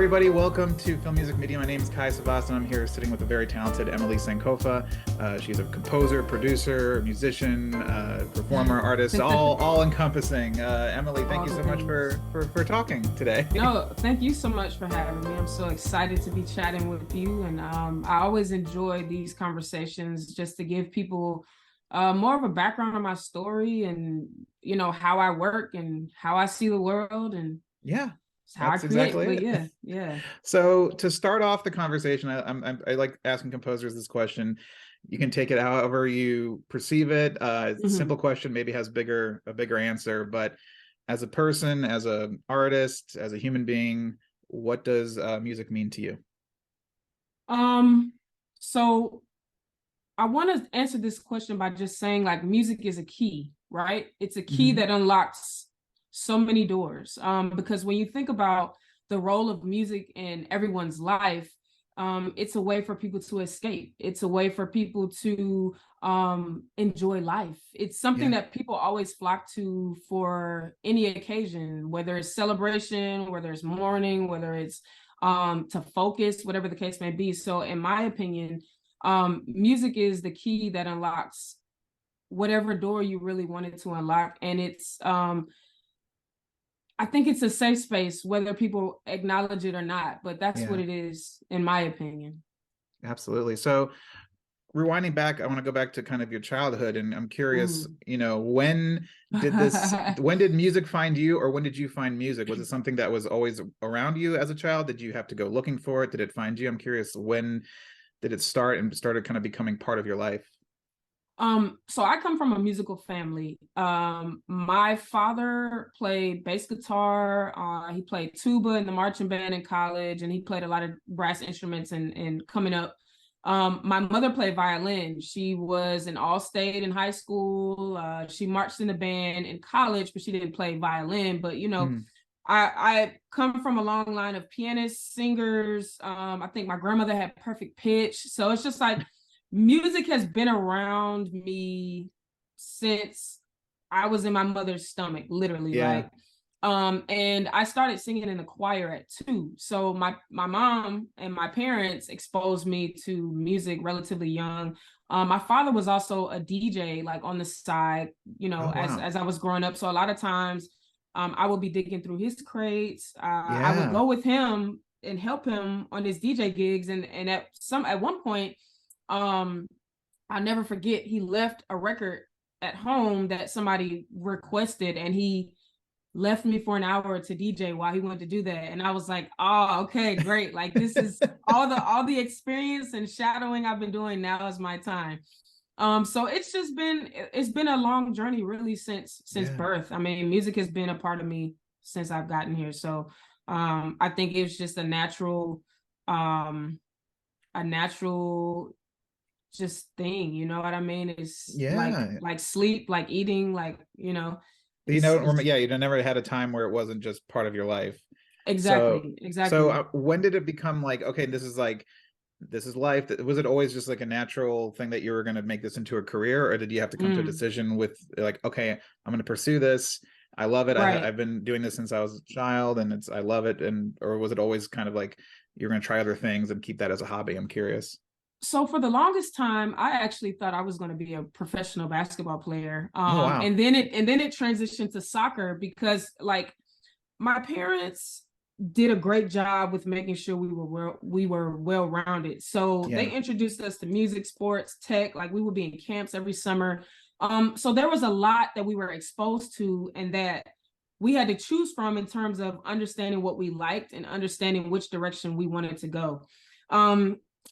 everybody. Welcome to Film.Music.Media. My name is Kai Savas, and I'm here sitting with a very talented EmmoLei Sankofa. She's a composer, producer, musician, performer, artist, all encompassing. EmmoLei, thank you so much for talking today. No, thank you so much for having me. I'm so excited to be chatting with you, and I always enjoy these conversations just to give people more of a background on my story and how I work and how I see the world and how I create. Exactly it. Yeah. So to start off the conversation, I like asking composers this question. You can take it however you perceive it. Simple question maybe has a bigger answer, but as a person, as an artist, as a human being, what does music mean to you? So I want to answer this question by just saying, like, music is a key, right? It's a key that unlocks so many doors. Because when you think about the role of music in everyone's life, it's a way for people to escape. It's a way for people to enjoy life. It's something that people always flock to for any occasion, whether it's celebration, whether it's mourning, whether it's to focus, whatever the case may be. So in my opinion, music is the key that unlocks whatever door you really wanted to unlock. And it's I think it's a safe space, whether people acknowledge it or not, but that's what it is, in my opinion. Absolutely. So rewinding back, I want to go back to kind of your childhood, and I'm curious, when did music find you, or when did you find music? Was it something that was always around you as a child? Did you have to go looking for it? Did it find you? I'm curious, when did it start and started kind of becoming part of your life? So I come from a musical family. My father played bass guitar. He played tuba in the marching band in college, and he played a lot of brass instruments and coming up. My mother played violin. She was an all-state in high school. She marched in the band in college, but she didn't play violin. But I come from a long line of pianists, singers. I think my grandmother had perfect pitch. So it's just like music has been around me since I was in my mother's stomach, literally. And I started singing in the choir at 2. So my mom and my parents exposed me to music relatively young. My father was also a DJ, like on the side, as I was growing up. So a lot of times I would be digging through his crates. I would go with him and help him on his DJ gigs. And at one point, I'll never forget, he left a record at home that somebody requested, and he left me for an hour to DJ while he wanted to do that. And I was like, oh, okay, great. Like, this is all the experience and shadowing I've been doing. Now is my time. So it's been a long journey, really, since birth. I mean, music has been a part of me since I've gotten here. So I think it's just a natural just thing, you know what I mean? It's like sleep, like eating, like you never had a time where it wasn't just part of your life. Exactly. So when did it become like, okay, this is life? Was it always just like a natural thing that you were going to make this into a career, or did you have to come to a decision with like, okay, I'm going to pursue this, I love it, right. I've been doing this since I was a child, and I love it, or was it always kind of like you're going to try other things and keep that as a hobby? I'm curious. So for the longest time, I actually thought I was going to be a professional basketball player. Wow. And then it transitioned to soccer, because like my parents did a great job with making sure we were well-rounded. So they introduced us to music, sports, tech. Like, we would be in camps every summer. So there was a lot that we were exposed to and that we had to choose from in terms of understanding what we liked and understanding which direction we wanted to go.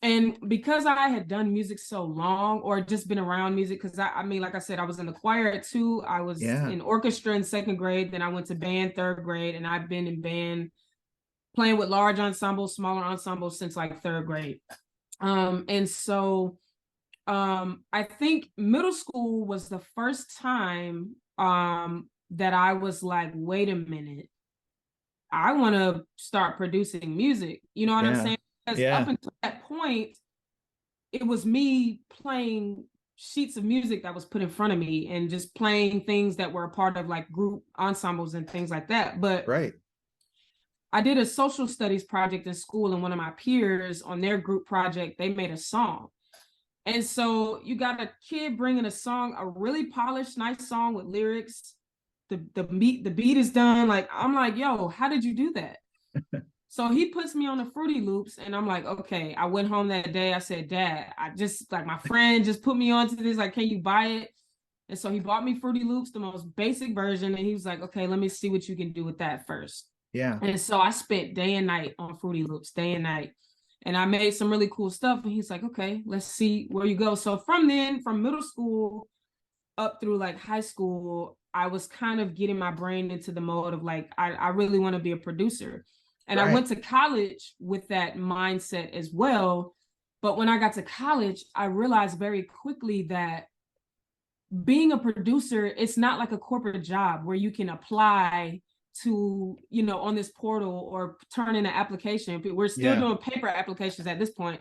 And because I had done music so long, or just been around music, because I mean, like I said, I was in the choir at 2, I was in orchestra in 2nd grade, then I went to band 3rd grade, and I've been in band playing with large ensembles, smaller ensembles since like 3rd grade. And so I think middle school was the first time that I was like, wait a minute, I want to start producing music. You know what I'm saying? Because up until that point, it was me playing sheets of music that was put in front of me and just playing things that were a part of like group ensembles and things like that. But I did a social studies project in school, and one of my peers on their group project, they made a song. And so you got a kid bringing a song, a really polished, nice song with lyrics. The beat is done. Like, I'm like, yo, how did you do that? So he puts me on the Fruity Loops, and I'm like, okay. I went home that day. I said, Dad, I just, like, my friend just put me onto this. Like, can you buy it? And so he bought me Fruity Loops, the most basic version. And he was like, okay, let me see what you can do with that first. Yeah. And so I spent day and night on Fruity Loops, day and night. And I made some really cool stuff. And he's like, okay, let's see where you go. So from middle school up through like high school, I was kind of getting my brain into the mode of like, I really want to be a producer. And I went to college with that mindset as well. But when I got to college, I realized very quickly that being a producer, it's not like a corporate job where you can apply to, on this portal or turn in an application. We're still doing paper applications at this point.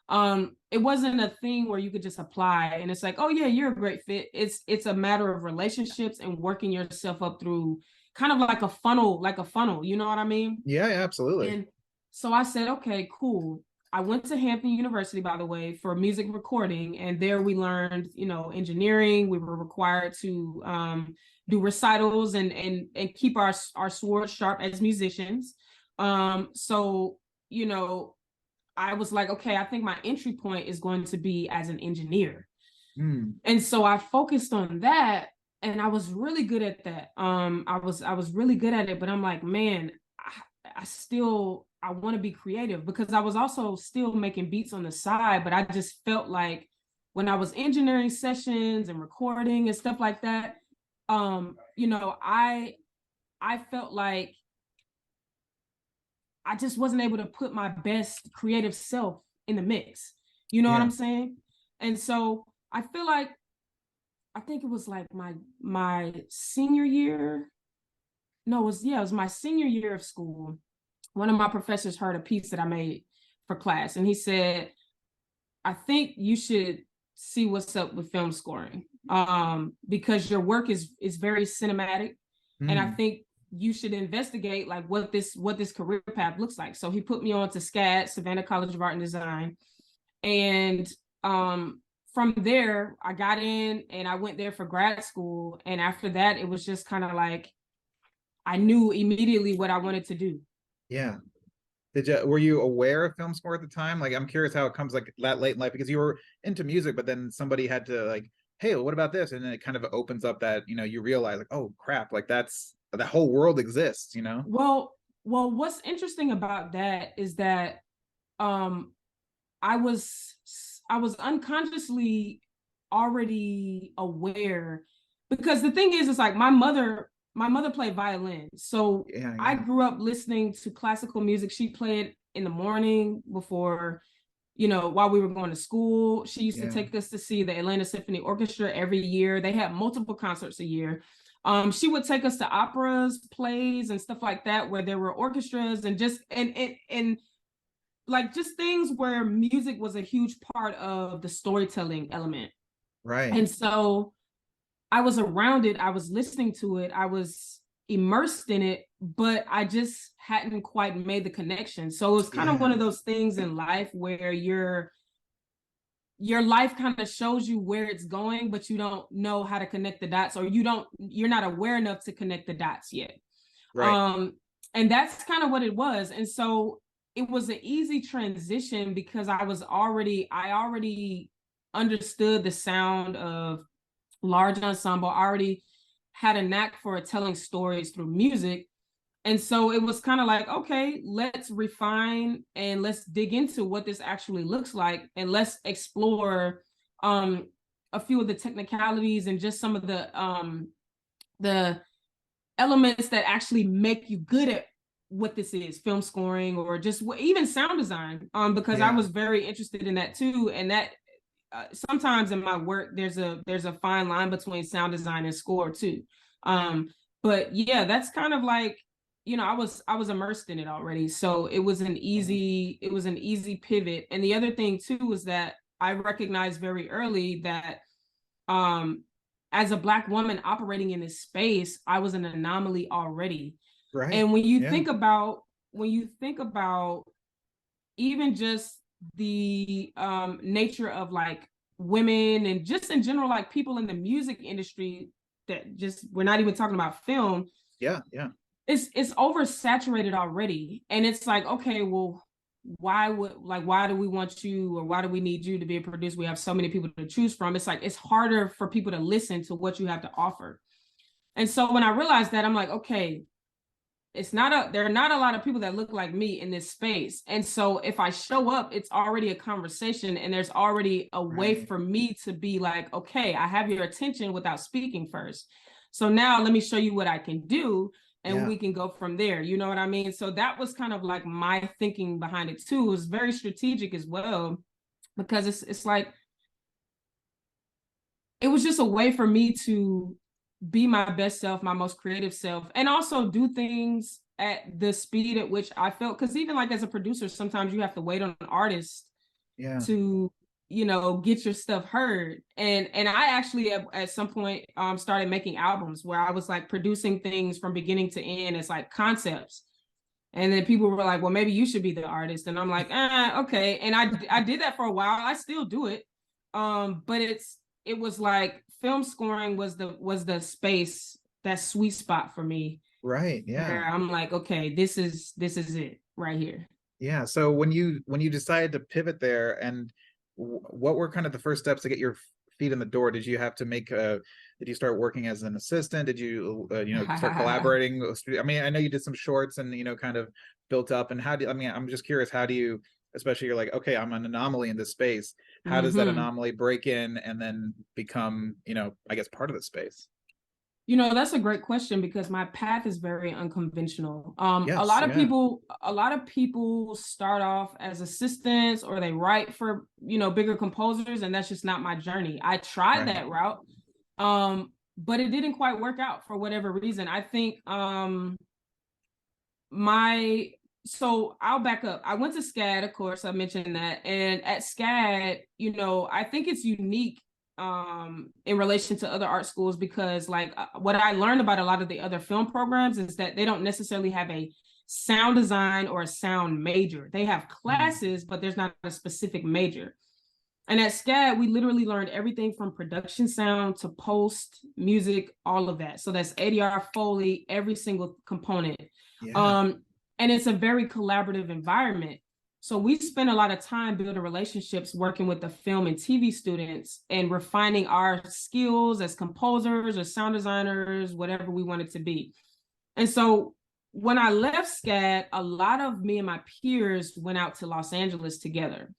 It wasn't a thing where you could just apply and it's like, oh yeah, you're a great fit. It's a matter of relationships and working yourself up through kind of like a funnel, you know what I mean? Yeah, absolutely. And so I said, okay, cool. I went to Hampton University, by the way, for music recording. And there we learned, engineering. We were required to do recitals and keep our swords sharp as musicians. So, I was like, okay, I think my entry point is going to be as an engineer. And so I focused on that, and I was really good at that. I was really good at it, but I'm like, man, I want to be creative, because I was also still making beats on the side, but I just felt like when I was engineering sessions and recording and stuff like that, I felt like I just wasn't able to put my best creative self in the mix. You know what I'm saying? And so I feel like, I think it was like my senior year. No, it was my senior year of school. One of my professors heard a piece that I made for class, and he said, I think you should see what's up with film scoring, because your work is very cinematic. And I think you should investigate like what this career path looks like. So he put me on to SCAD, Savannah College of Art and Design. And from there, I got in and I went there for grad school. And after that, it was just kind of like, I knew immediately what I wanted to do. Yeah. Were you aware of film score at the time? Like, I'm curious how it comes like that late in life, because you were into music, but then somebody had to like, hey, well, what about this? And then it kind of opens up that, you realize like, oh crap, like the whole world exists, Well, what's interesting about that is that I was unconsciously already aware, because the thing is, it's like my mother played violin. So I grew up listening to classical music. She played in the morning before, while we were going to school. She used to take us to see the Atlanta Symphony Orchestra every year. They had multiple concerts a year. She would take us to operas, plays, and stuff like that, where there were orchestras and just and like just things where music was a huge part of the storytelling element. Right. And so I was around it, I was listening to it, I was immersed in it, but I just hadn't quite made the connection. So it was kind of one of those things in life where your life kind of shows you where it's going, but you don't know how to connect the dots, or you're not aware enough to connect the dots yet. Right. And that's kind of what it was. And so it was an easy transition, because I already understood the sound of large ensemble. I already had a knack for telling stories through music. And so it was kind of like, okay, let's refine and let's dig into what this actually looks like. And let's explore a few of the technicalities and just some of the elements that actually make you good at what this is, film scoring, or just even sound design, because I was very interested in that too. And that sometimes in my work, there's a fine line between sound design and score too. But yeah, that's kind of like, I was immersed in it already. So it was an easy pivot. And the other thing too was that I recognized very early that as a Black woman operating in this space, I was an anomaly already. Right. And when you think about when you think about even just the nature of like women and just in general, like people in the music industry that just, we're not even talking about film. Yeah. It's oversaturated already. And it's like, okay, well, why do we want you, or why do we need you to be a producer? We have so many people to choose from. It's like, it's harder for people to listen to what you have to offer. And so when I realized that, I'm like, okay, there are not a lot of people that look like me in this space. And so if I show up, it's already a conversation, and there's already a way for me to be like, okay, I have your attention without speaking first. So now let me show you what I can do, and we can go from there. You know what I mean? So that was kind of like my thinking behind it too. It was very strategic as well, because it's like, it was just a way for me to be my best self, my most creative self, and also do things at the speed at which I felt. Because even like as a producer, sometimes you have to wait on an artist to, you know, get your stuff heard. And I actually at some point started making albums where I was like producing things from beginning to end as like concepts. And then people were like, well, maybe you should be the artist. And I'm like, okay. And I did that for a while. I still do it. But it was like film scoring was the space, that sweet spot for me. Right. Yeah. Where I'm like, okay, this is it right here. Yeah. So when you decided to pivot there, and what were kind of the first steps to get your feet in the door? Did you have to did you start working as an assistant? Did you start collaborating? I mean, I know you did some shorts and kind of built up. And I'm just curious, how do you, especially you're like, okay, I'm an anomaly in this space. How does that anomaly break in and then become, I guess, part of the space? That's a great question, because my path is very unconventional. Yes, a lot of people start off as assistants, or they write for, bigger composers, and that's just not my journey. I tried that route, but it didn't quite work out for whatever reason. I think so I'll back up. I went to SCAD, of course, I mentioned that. And at SCAD, I think it's unique in relation to other art schools, because like what I learned about a lot of the other film programs is that they don't necessarily have a sound design or a sound major. They have classes, but there's not a specific major. And at SCAD, we literally learned everything from production sound to post, music, all of that. So that's ADR, Foley, every single component. And it's a very collaborative environment. So we spend a lot of time building relationships, working with the film and TV students, and refining our skills as composers or sound designers, whatever we want it to be. And so when I left SCAD, a lot of me and my peers went out to Los Angeles together.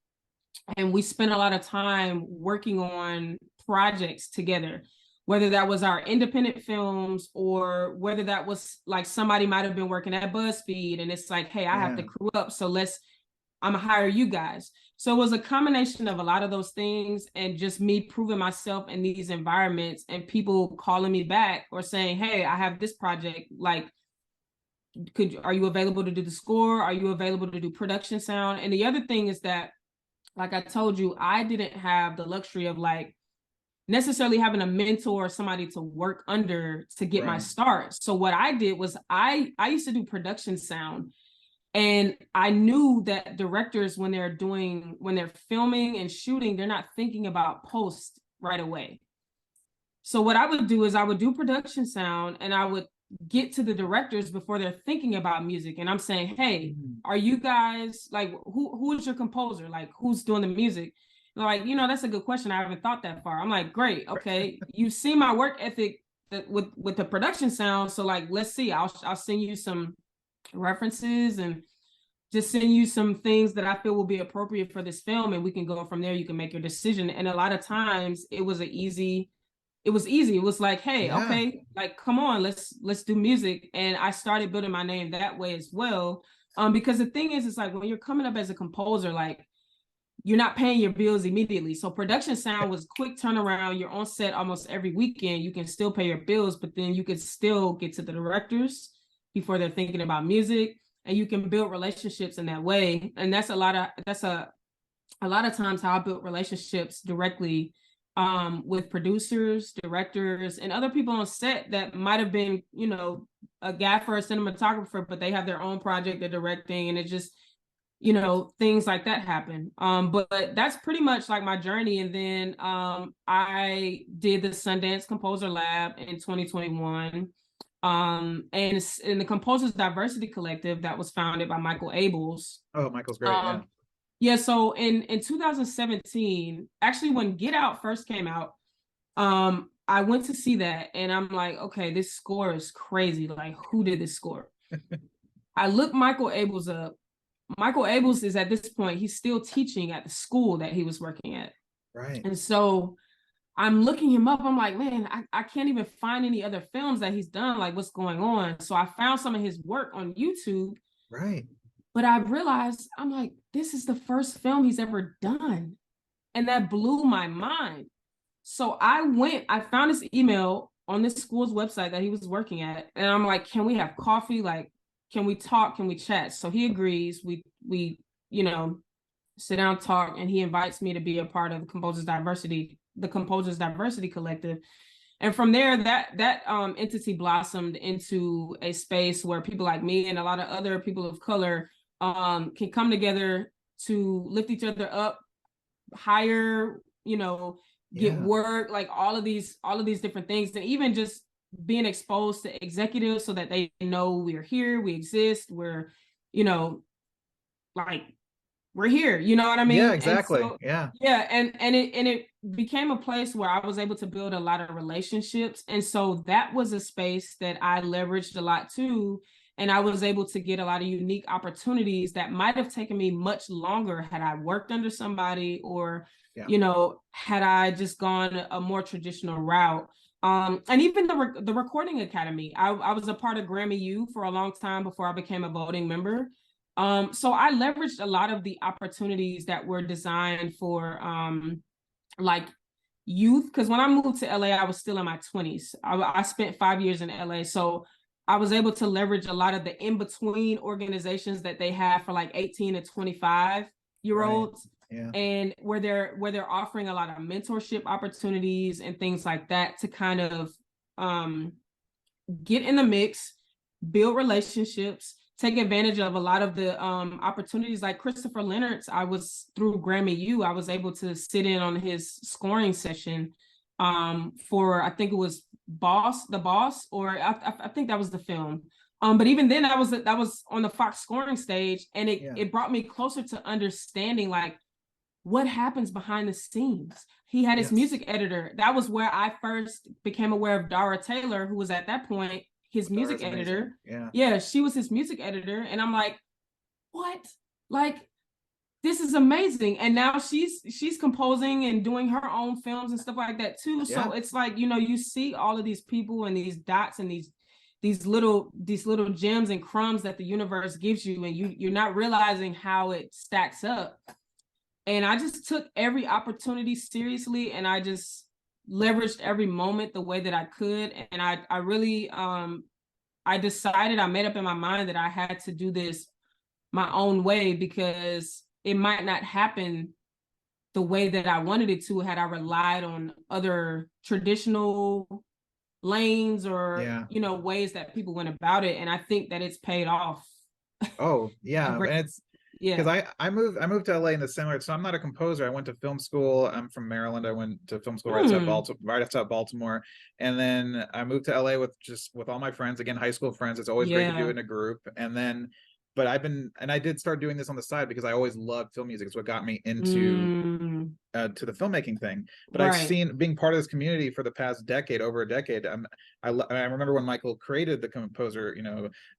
And we spent a lot of time working on projects together, whether that was our independent films, or whether that was like somebody might have been working at BuzzFeed and it's like, hey, I have to crew up, so I'm gonna hire you guys. So it was a combination of a lot of those things, and just me proving myself in these environments, and people calling me back or saying, hey, I have this project, like, are you available to do the score? Are you available to do production sound? And the other thing is that, like I told you, I didn't have the luxury of like necessarily having a mentor or somebody to work under to get my start. So what I did was I used to do production sound, and I knew that directors, when they're filming and shooting, they're not thinking about post right away. So what I would do is I would do production sound, and I would get to the directors before they're thinking about music. And I'm saying, hey, are you guys like, who is your composer? Like, who's doing the music? They're like, that's a good question. I haven't thought that far. I'm like, great. Okay. You see my work ethic with the production sound. So like, let's see, I'll send you some references and just send you some things that I feel will be appropriate for this film. And we can go from there. You can make your decision. And a lot of times it was easy. It was like, hey, okay, like, come on, let's do music. And I started building my name that way as well. Because the thing is, it's like, when you're coming up as a composer, like, you're not paying your bills immediately. So production sound was quick turnaround. You're on set almost every weekend. You can still pay your bills, but then you could still get to the directors before they're thinking about music, and you can build relationships in that way. And that's a lot of times how I built relationships directly with producers, directors, and other people on set that might have been, a gaffer, a cinematographer, but they have their own project they're directing, and it just, you know, things like that happen. But that's pretty much like my journey. And then I did the Sundance Composer Lab in 2021. And it's in the Composers Diversity Collective that was founded by Michael Abels. Oh, Michael's great. Yeah. Yeah, so in 2017, actually when Get Out first came out, I went to see that and I'm like, okay, this score is crazy. Like, who did this score? I looked Michael Abels up. Michael Abels is at this point, he's still teaching at the school that he was working at. Right. And so I'm looking him up. I'm like, man, I can't even find any other films that he's done. Like, what's going on? So I found some of his work on YouTube. Right. But I realized, I'm like, this is the first film he's ever done. And that blew my mind. So I found his email on this school's website that he was working at. And I'm like, can we have coffee? Like, can we talk? Can we chat? So he agrees. We, you know, sit down, talk, and he invites me to be a part of the Composers Diversity Collective. And from there, that entity blossomed into a space where people like me and a lot of other people of color can come together to lift each other up, hire, you know, get work, like all of these different things, and even just being exposed to executives so that they know we're here, we exist, we're, you know, like we're here, you know what I mean? Yeah, exactly. And so, yeah. And it became a place where I was able to build a lot of relationships. And so that was a space that I leveraged a lot too. And I was able to get a lot of unique opportunities that might have taken me much longer had I worked under somebody or, you know, had I just gone a more traditional route. And even the Recording Academy, I was a part of Grammy U for a long time before I became a voting member. So I leveraged a lot of the opportunities that were designed for like youth, because when I moved to LA, I was still in my 20s. I spent 5 years in LA. So I was able to leverage a lot of the in-between organizations that they have for like 18 to 25-year-olds. Right. Yeah. And where they're offering a lot of mentorship opportunities and things like that to kind of get in the mix, build relationships, take advantage of a lot of the opportunities. Like Christopher Leonard's, I was through Grammy U, I was able to sit in on his scoring session for, I think it was The Boss, or I think that was the film. But even then, that was on the Fox scoring stage, and it brought me closer to understanding like what happens behind the scenes. He had his music editor. That was where I first became aware of Dara Taylor, who was at that point his music editor. Yeah, she was his music editor. And I'm like, what? Like, this is amazing. And now she's composing and doing her own films and stuff like that too. So it's like, you know, you see all of these people and these dots and these little gems and crumbs that the universe gives you, and you're not realizing how it stacks up. And I just took every opportunity seriously, and I just leveraged every moment the way that I could. And I really, I decided, I made up in my mind that I had to do this my own way, because it might not happen the way that I wanted it to had I relied on other traditional lanes or, you know, ways that people went about it. And I think that it's paid off. Oh, yeah. And it's, because I moved to LA in the summer, so I'm not a composer. I went to film school. I'm from Maryland. I went to film school right outside Baltimore, and then I moved to LA with all my friends, again, high school friends. It's always great to do it in a group. And then, but I did start doing this on the side because I always loved film music. It's what got me into to the filmmaking thing. But I've seen, being part of this community for the past decade, over a decade. I remember when Michael created the composer,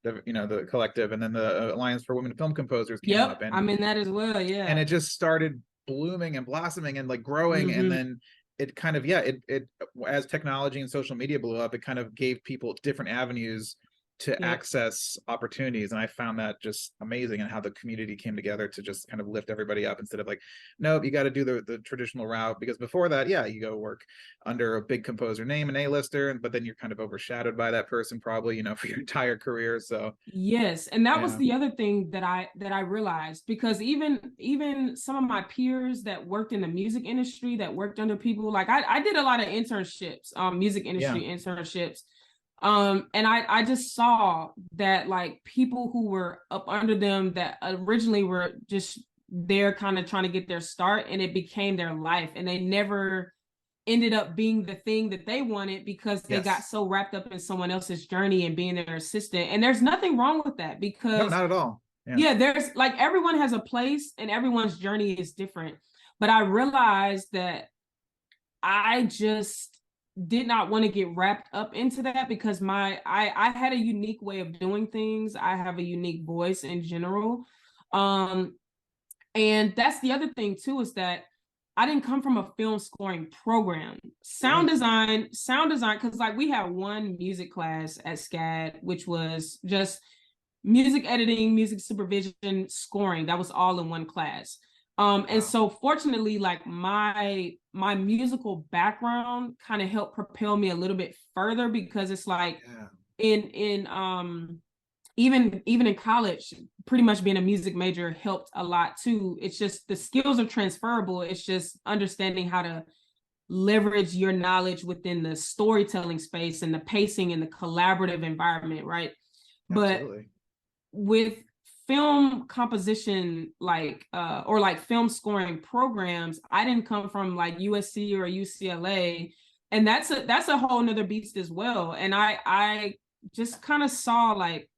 the collective, and then the Alliance for Women Film Composers came up. And I'm in that as well. Yeah. And it just started blooming and blossoming and like growing. And then it kind of, it as technology and social media blew up, it kind of gave people different avenues to access opportunities. And I found that just amazing, and how the community came together to just kind of lift everybody up instead of like, nope, you got to do the traditional route. Because before that, you go work under a big composer name, an A-lister, but then you're kind of overshadowed by that person probably, for your entire career. So yes. And that was the other thing that I realized, because even some of my peers that worked in the music industry, that worked under people, like I did a lot of internships, music industry internships. And I just saw that like people who were up under them that originally were just there kind of trying to get their start, and it became their life, and they never ended up being the thing that they wanted because they got Yes. so wrapped up in someone else's journey and being their assistant. And there's nothing wrong with that, No, because not at all. Yeah. yeah, there's like everyone has a place and everyone's journey is different. But I realized that I just did not want to get wrapped up into that, because I had a unique way of doing things. I have a unique voice in general. Um and that's the other thing too, is that I didn't come from a film scoring program. Right. Sound design, because like we had one music class at SCAD, which was just music editing, music supervision, scoring. That was all in one class. And Wow. so fortunately, like my musical background kind of helped propel me a little bit further, because it's like Yeah. in even in college, pretty much being a music major helped a lot too. It's just the skills are transferable. It's just understanding how to leverage your knowledge within the storytelling space and the pacing and the collaborative environment, right? But Absolutely. with film composition, like or like film scoring programs, I didn't come from like USC or UCLA, and that's a whole nother beast as well. And I just kind of saw like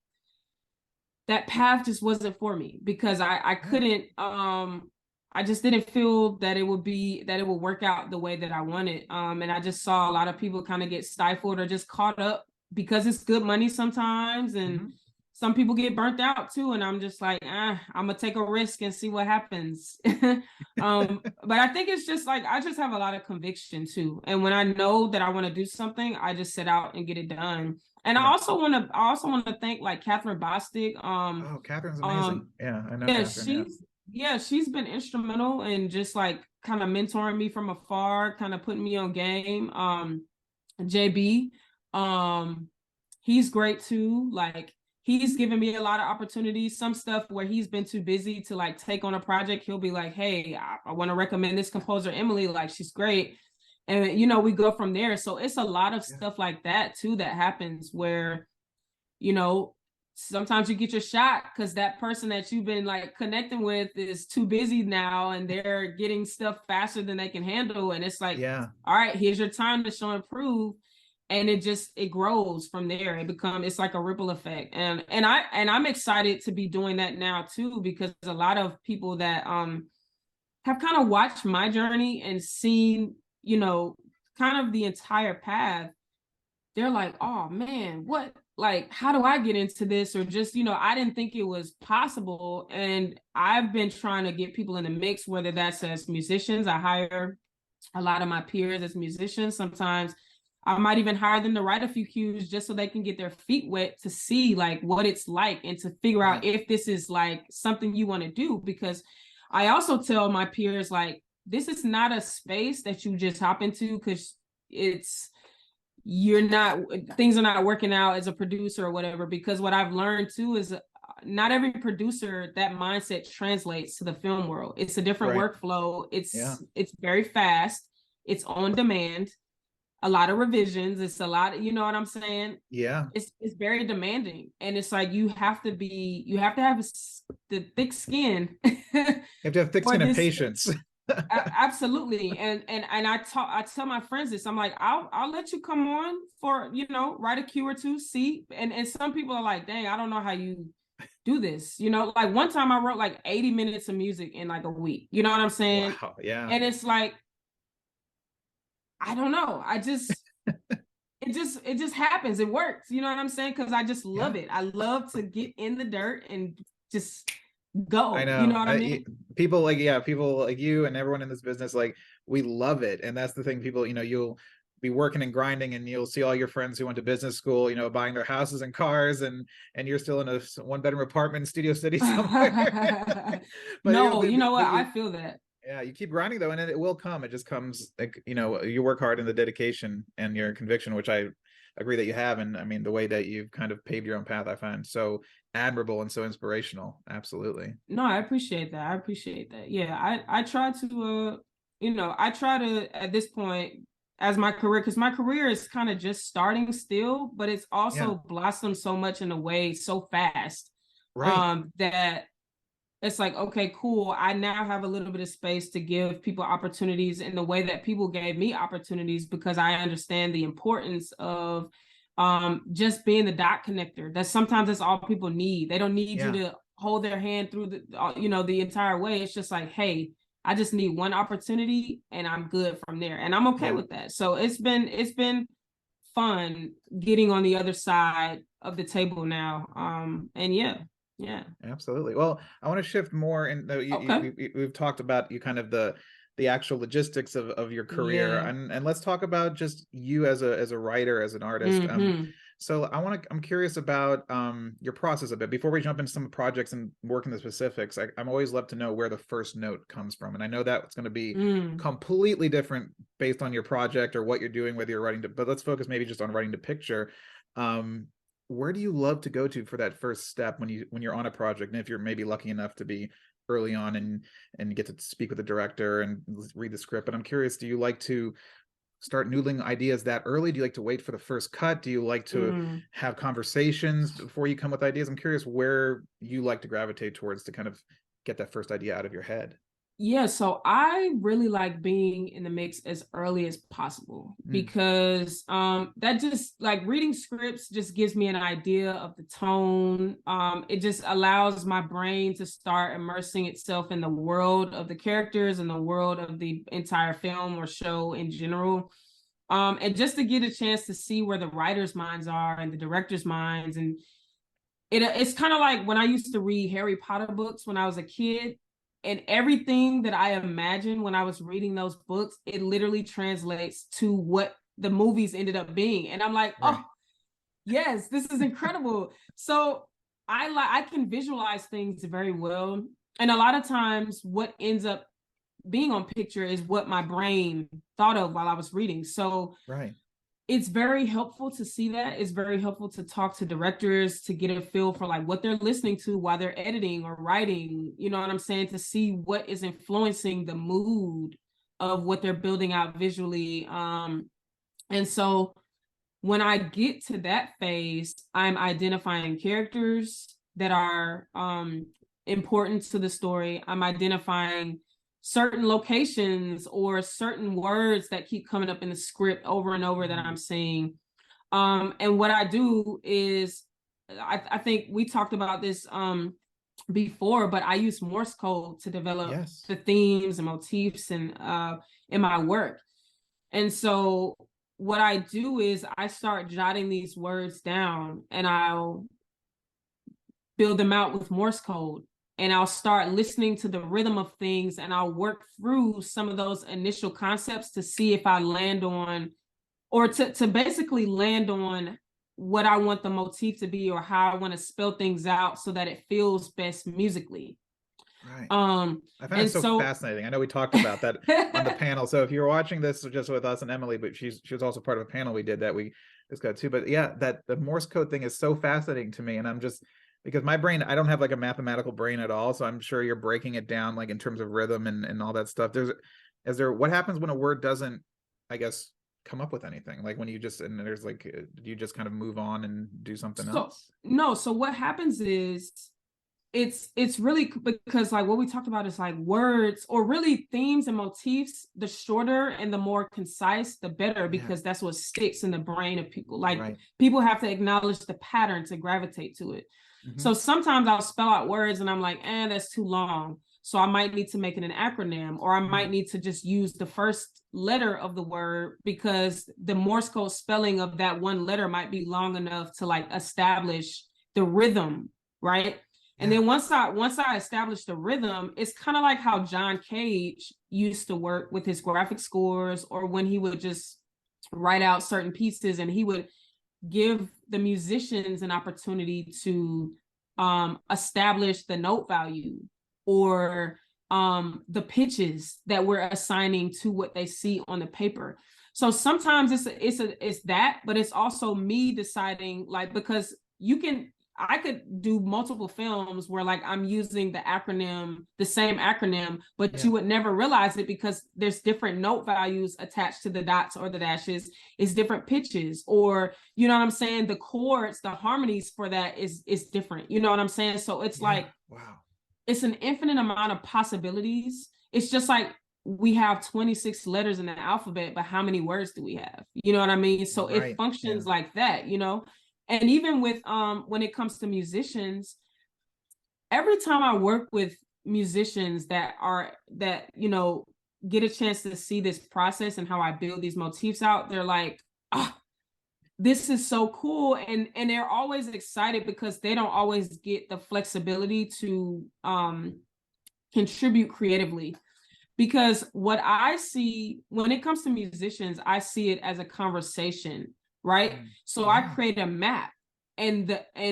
that path just wasn't for me, because I Yeah. couldn't I just didn't feel that it would work out the way that I wanted. And I just saw a lot of people kind of get stifled or just caught up, because it's good money sometimes, and Mhm. some people get burnt out too, and I'm just like, I'm gonna take a risk and see what happens. But I think it's just like I just have a lot of conviction too, and when I know that I want to do something, I just set out and get it done. And Yeah. I also want to thank like Catherine Bostic. Oh, Catherine's amazing. Um, Yeah, I know yeah, Catherine. Yeah. she's been instrumental in just like kind of mentoring me from afar, kind of putting me on game. JB, um, he's great too. Like he's given me a lot of opportunities. Some stuff where he's been too busy to like take on a project, he'll be like, "Hey, I want to recommend this composer, EmmoLei. Like she's great." And we go from there. So it's a lot of Yeah. stuff like that too that happens where you know sometimes you get your shot because that person that you've been like connecting with is too busy now, and they're getting stuff faster than they can handle, and it's like, Yeah. all right, here's your time to show and prove. And it grows from there. It's like a ripple effect. And I'm excited to be doing that now too, because a lot of people that have kind of watched my journey and seen, kind of the entire path, they're like, oh man, what, like, how do I get into this? Or just, I didn't think it was possible. And I've been trying to get people in the mix, whether that's as musicians. I hire a lot of my peers as musicians. Sometimes I might even hire them to write a few cues just so they can get their feet wet to see like what it's like, and to figure Yeah. out if this is like something you want to do. Because I also tell my peers, like, this is not a space that you just hop into because it's you're not things are not working out as a producer or whatever. Because what I've learned too is not every producer, that mindset translates to the film world. It's a different Right. workflow. Yeah. It's very fast, it's on demand, a lot of revisions, it's a lot, you know what I'm saying? Yeah. It's very demanding, and it's like you have to have the thick skin You have to have thick for skin and this. patience. Absolutely. And I tell my friends this. I'm like, I'll let you come on for, write a cue or two, see. And some people are like, dang, I don't know how you do this. Like one time I wrote like 80 minutes of music in like a week. You know what I'm saying? Wow. Yeah. And it's like, I don't know. It just happens. It works. You know what I'm saying? Because I just Yeah. love it. I love to get in the dirt and just I go. You know know. what I mean? People like, yeah, people like you and everyone in this business, like we love it. And that's the thing. People, you'll be working and grinding, and you'll see all your friends who went to business school, buying their houses and cars, and you're still in a one-bedroom apartment in Studio City somewhere. But No, you know what? I feel that. yeah, you keep grinding though, and it will come. It just comes like, you work hard in the dedication and your conviction, which I agree that you have. And I mean, the way that you've kind of paved your own path, I find so admirable and so inspirational. Absolutely. No, I appreciate that. I appreciate that. Yeah, I try to I try to at this point as my career, because my career is kind of just starting still, but it's also Yeah. blossomed so much in a way so fast Right. that it's like, okay, cool. I now have a little bit of space to give people opportunities in the way that people gave me opportunities, because I understand the importance of just being the dot connector. That sometimes that's all people need. They don't need you Yeah. to hold their hand through the entire way. It's just like, hey, I just need one opportunity and I'm good from there. And I'm okay Yeah. with that. So it's been fun getting on the other side of the table now. And yeah. Absolutely. Well, I want to shift more, and Okay. we've talked about you kind of the actual logistics of your career, Yeah. and let's talk about just you as a writer, as an artist. Mm-hmm. So I'm curious about your process a bit before we jump into some projects and work in the specifics. I'm always love to know where the first note comes from, and I know that it's going to be completely different based on your project or what you're doing, whether you're writing to, but let's focus maybe just on writing to picture. Um, where do you love to go to for that first step when you're on a project, and if you're maybe lucky enough to be early on and get to speak with the director and read the script? But I'm curious, do you like to start noodling ideas that early? Do you like to wait for the first cut? Do you like to have conversations before you come with ideas? I'm curious where you like to gravitate towards to kind of get that first idea out of your head. Yeah, so I really like being in the mix as early as possible, because that just, like, reading scripts just gives me an idea of the tone. It just allows my brain to start immersing itself in the world of the characters and the world of the entire film or show in general. And just to get a chance to see where the writers' minds are and the directors' minds. And it's kind of like when I used to read Harry Potter books when I was a kid, and everything that I imagined when I was reading those books, it literally translates to what the movies ended up being. And I'm like, Right. oh, yes, this is incredible. So I can visualize things very well. And a lot of times what ends up being on picture is what my brain thought of while I was reading. So Right. it's very helpful to see that. It's very helpful to talk to directors to get a feel for like what they're listening to while they're editing or writing, you know what I'm saying, to see what is influencing the mood of what they're building out visually. And so when I get to that phase, I'm identifying characters that are important to the story. I'm identifying certain locations or certain words that keep coming up in the script over and over that I'm seeing. And what I do is, I think we talked about this before, but I use Morse code to develop the themes and motifs and in my work. And so what I do is I start jotting these words down and I'll build them out with Morse code. And I'll start listening to the rhythm of things and I'll work through some of those initial concepts to see if I land on, or to basically land on what I want the motif to be or how I want to spell things out so that it feels best musically. Right. I find it so fascinating. I know we talked about that on the panel. So if you're watching this just with us and Emily, but she was also part of a panel we did that we just got to. But yeah, that the Morse code thing is so fascinating to me. And I'm just, because my brain, I don't have like a mathematical brain at all. So I'm sure you're breaking it down like in terms of rhythm and all that stuff. What happens when a word doesn't, I guess, come up with anything? Like when you just, and there's like, you just kind of move on and do something else? No, so what happens is, it's really because like what we talked about is like words or really themes and motifs, the shorter and the more concise the better, because that's what sticks in the brain of people. Like people have to acknowledge the pattern to gravitate to it. So sometimes I'll spell out words and I'm like, that's too long, so I might need to make it an acronym, or I might need to just use the first letter of the word, because the Morse code spelling of that one letter might be long enough to like establish the rhythm, right? And then once I established the rhythm, it's kind of like how John Cage used to work with his graphic scores, or when he would just write out certain pieces and he would give the musicians an opportunity to establish the note value or the pitches that we're assigning to what they see on the paper. So sometimes it's that, but it's also me deciding, like, because you can I could do multiple films where like I'm using the same acronym, but you would never realize it because there's different note values attached to the dots or the dashes. It's different pitches, or you know what I'm saying? The chords, the harmonies for that is different. You know what I'm saying? So it's like, wow, it's an infinite amount of possibilities. It's just like we have 26 letters in the alphabet, but how many words do we have? You know what I mean? So it functions like that, you know? And even with when it comes to musicians, every time I work with musicians that you know, get a chance to see this process and how I build these motifs out, they're like, ah, this is so cool. And they're always excited because they don't always get the flexibility to contribute creatively. Because what I see when it comes to musicians, I see it as a conversation, right? So I create a map, and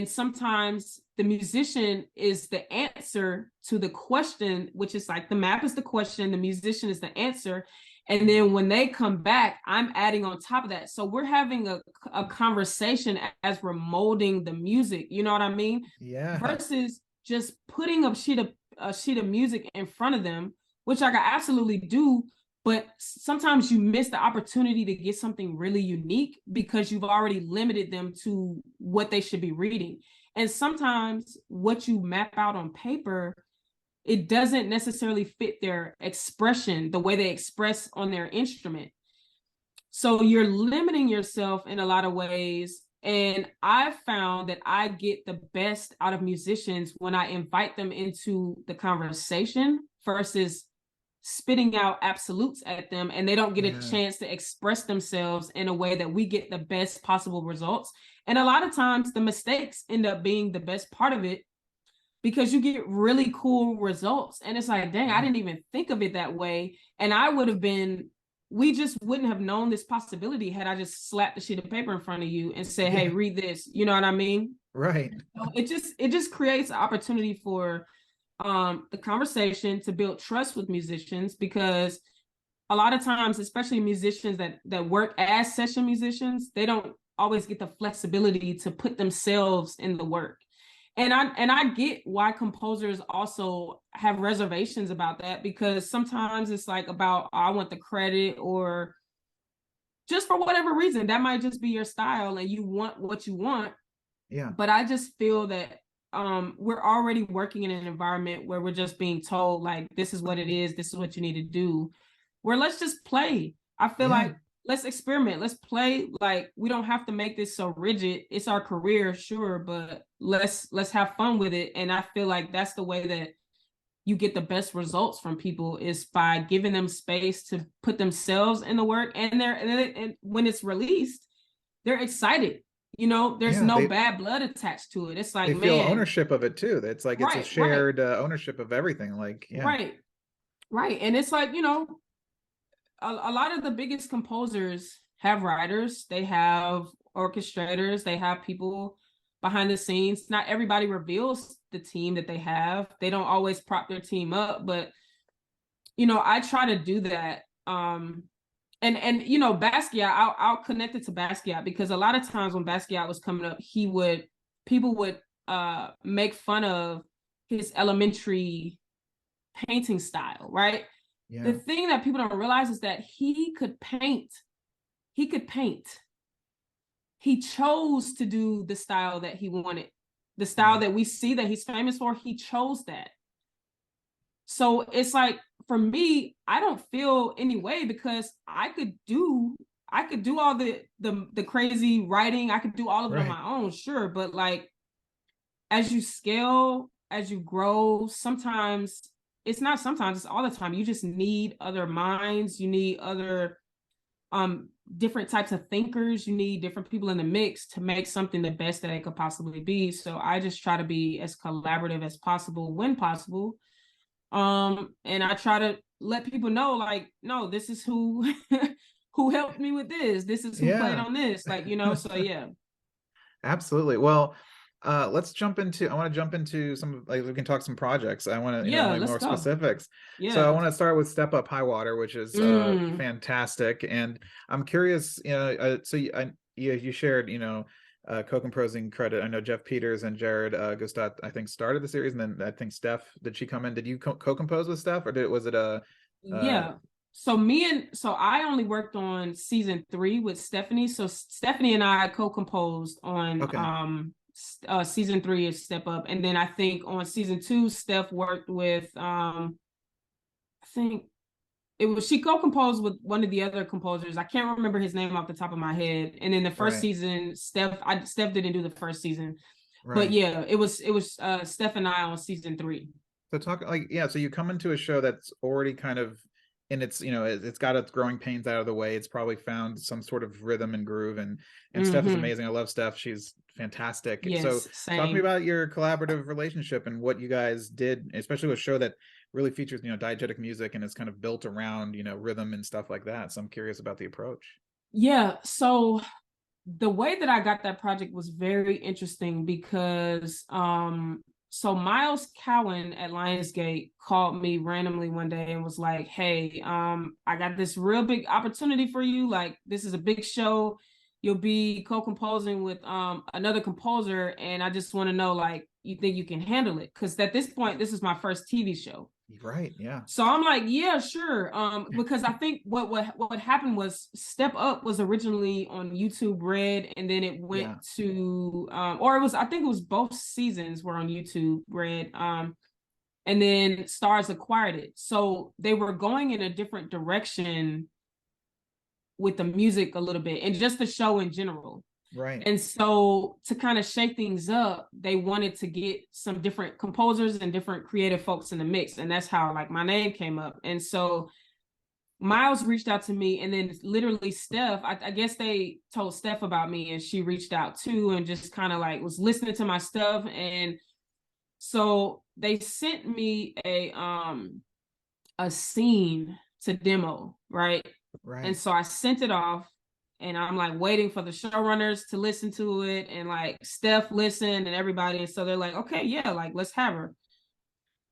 sometimes the musician is the answer to the question, which is like the map is the question, the musician is the answer. And then when they come back, I'm adding on top of that. So we're having a conversation as we're molding the music. You know what I mean? Yeah. Versus just putting a sheet of music in front of them, which I absolutely do. But sometimes you miss the opportunity to get something really unique because you've already limited them to what they should be reading. And sometimes what you map out on paper, it doesn't necessarily fit their expression, the way they express on their instrument. So you're limiting yourself in a lot of ways. And I've found that I get the best out of musicians when I invite them into the conversation versus spitting out absolutes at them, and they don't get a chance to express themselves in a way that we get the best possible results. And a lot of times the mistakes end up being the best part of it, because you get really cool results. And it's like, dang, I didn't even think of it that way. And we just wouldn't have known this possibility had I just slapped a sheet of paper in front of you and said, hey, read this. You know what I mean? Right. So it just creates an opportunity for the conversation, to build trust with musicians, because a lot of times, especially musicians that work as session musicians, they don't always get the flexibility to put themselves in the work. And I get why composers also have reservations about that, because sometimes it's like about, I want the credit, or just for whatever reason, that might just be your style and you want what you want. Yeah. But I just feel that we're already working in an environment where we're just being told, like, this is what it is, this is what you need to do, where let's just play. I feel like let's experiment, let's play. Like, we don't have to make this so rigid. It's our career, sure, but let's have fun with it. And I feel like that's the way that you get the best results from people, is by giving them space to put themselves in the work, and when it's released, they're excited. You know, there's no bad blood attached to it. It's like, they feel ownership of it too. It's like, it's a shared ownership of everything. Like, right. And it's like, you know, a lot of the biggest composers have writers, they have orchestrators, they have people behind the scenes. Not everybody reveals the team that they have. They don't always prop their team up, but you know, I try to do that. And you know, Basquiat, I'll connect it to Basquiat, because a lot of times when Basquiat was coming up, people would make fun of his elementary painting style, right? The thing that people don't realize is that he could paint. He chose to do the style that he wanted, the style that we see that he's famous for. He chose that. So it's like, for me, I don't feel any way, because I could do all the crazy writing. I could do all of it on my own, sure. But like, as you scale, as you grow, sometimes it's all the time. You just need other minds. You need other different types of thinkers. You need different people in the mix to make something the best that it could possibly be. So I just try to be as collaborative as possible when possible. And I try to let people know, like, no, this is who who helped me with this. This is who played on this. Like, you know, so Absolutely. Well, I want to jump into some, like, we can talk some projects. I want to, like, more specifics. So I want to start with Step Up High Water, which is fantastic. And I'm curious, you know, so you shared, you know, co-composing credit. I know Jeff Peters and Jared Gustat, I think, started the series, and then I think Steph, did she come in? Did you co-compose with Steph, or was it a Yeah. So I only worked on season 3 with Stephanie. So Stephanie and I co-composed on okay. Season 3 is Step Up. And then I think on season 2, Steph worked with I think she co-composed with one of the other composers. I can't remember his name off the top of my head. And then the first season, Steph didn't do the first season. But yeah, it was Steph and I on season 3. So talk so you come into a show that's already kind of in its, it's got its growing pains out of the way. It's probably found some sort of rhythm and groove, and Steph is amazing. I love Steph. She's fantastic. Yes, so same. Talk to me about your collaborative relationship and what you guys did, especially with a show that really features, diegetic music and is kind of built around, rhythm and stuff like that. So I'm curious about the approach. Yeah. So the way that I got that project was very interesting because so Miles Cowan at Lionsgate called me randomly one day and was like, hey, I got this real big opportunity for you. Like, this is a big show. You'll be co-composing with another composer, and I just want to know, like, you think you can handle it? Because at this point, this is my first TV show. Right. Yeah. So I'm like, yeah, sure. Because I think what happened was Step Up was originally on YouTube Red, and then it went to I think it was both seasons were on YouTube Red. And then Stars acquired it. So they were going in a different direction with the music a little bit and just the show in general. Right. And so to kind of shake things up, they wanted to get some different composers and different creative folks in the mix. And that's how like my name came up. And so Miles reached out to me, and then literally Steph, I guess they told Steph about me, and she reached out too and just kind of like was listening to my stuff. And so they sent me a scene to demo, right? And so I sent it off, and I'm like waiting for the showrunners to listen to it, and like Steph listened and everybody. And so they're like, okay, yeah, like let's have her.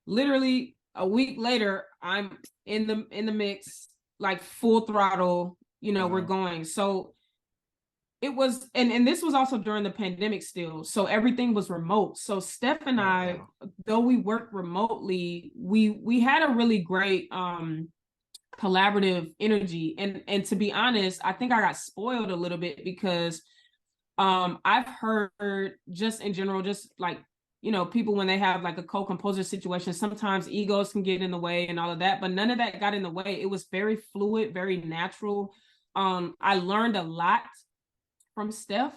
Literally a week later, I'm in the mix, like full throttle, we're going. So it was, and this was also during the pandemic still. So everything was remote. So Steph and I, though we worked remotely, we had a really great collaborative energy. And to be honest, I think I got spoiled a little bit because I've heard just in general, just like, people when they have like a co-composer situation, sometimes egos can get in the way and all of that, but none of that got in the way. It was very fluid, very natural. I learned a lot from Steph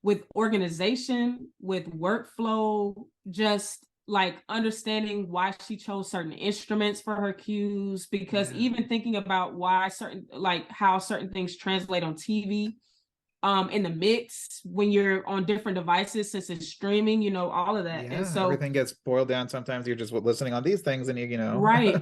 with organization, with workflow, just like understanding why she chose certain instruments for her cues, because even thinking about why how certain things translate on TV, in the mix when you're on different devices, since it's streaming, all of that. Yeah, and so everything gets boiled down. Sometimes you're just listening on these things and right.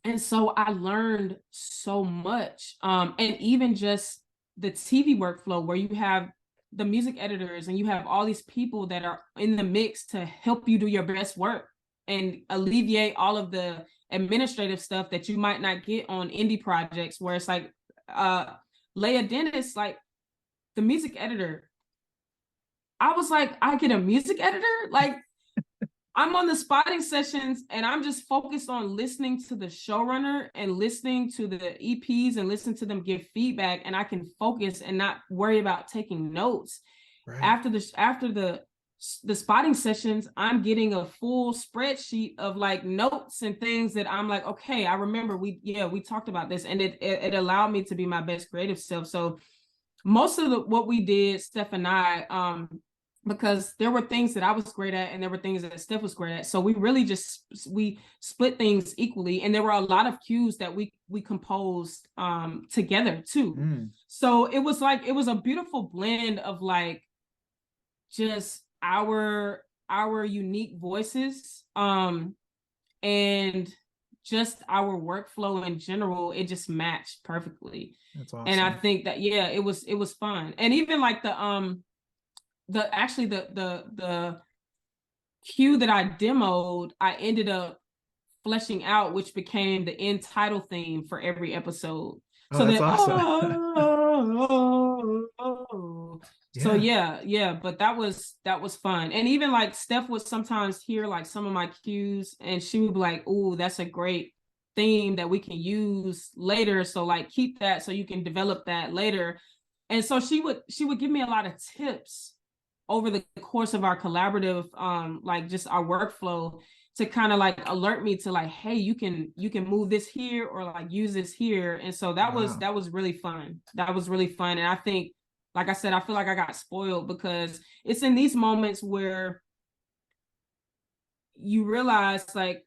And so I learned so much. And even just the TV workflow where you have the music editors and you have all these people that are in the mix to help you do your best work and alleviate all of the administrative stuff that you might not get on indie projects, where it's like Leia Dennis, like the music editor. I was like, I get a music editor? Like, I'm on the spotting sessions and I'm just focused on listening to the showrunner and listening to the EPs and listening to them give feedback, and I can focus and not worry about taking notes. After the spotting sessions, I'm getting a full spreadsheet of like notes and things that I'm like, okay, I remember we talked about this, and it allowed me to be my best creative self. So most of what we did, Steph and I, because there were things that I was great at and there were things that Steph was great at. So we really we split things equally. And there were a lot of cues that we composed together too. So it was a beautiful blend of like just our unique voices and just our workflow in general. It just matched perfectly. That's awesome. And I think that it was fun. And even like the cue that I demoed, I ended up fleshing out, which became the end title theme for every episode. Oh, so that's awesome. So yeah, but that was fun. And even like Steph would sometimes hear like some of my cues and she would be like, "Ooh, that's a great theme that we can use later. So like keep that so you can develop that later." And so she would give me a lot of tips over the course of our collaborative like just our workflow to kind of like alert me to like, hey, you can move this here or like use this here. And so that was really fun. That was really fun. And I think, like I said, I feel like I got spoiled because it's in these moments where you realize like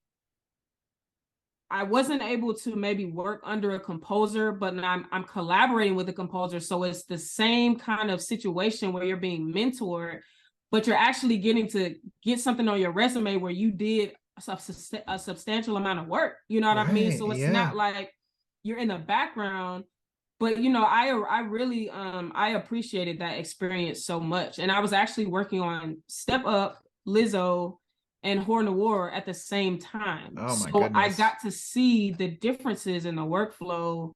I wasn't able to maybe work under a composer, but I'm collaborating with a composer. So it's the same kind of situation where you're being mentored, but you're actually getting to get something on your resume where you did a substantial amount of work. You know what I mean? So it's not like you're in the background, but you know, I really I appreciated that experience so much. And I was actually working on Step Up, Lizzo, and Horror Noir at the same time. Oh my so goodness. I got to see the differences in the workflow,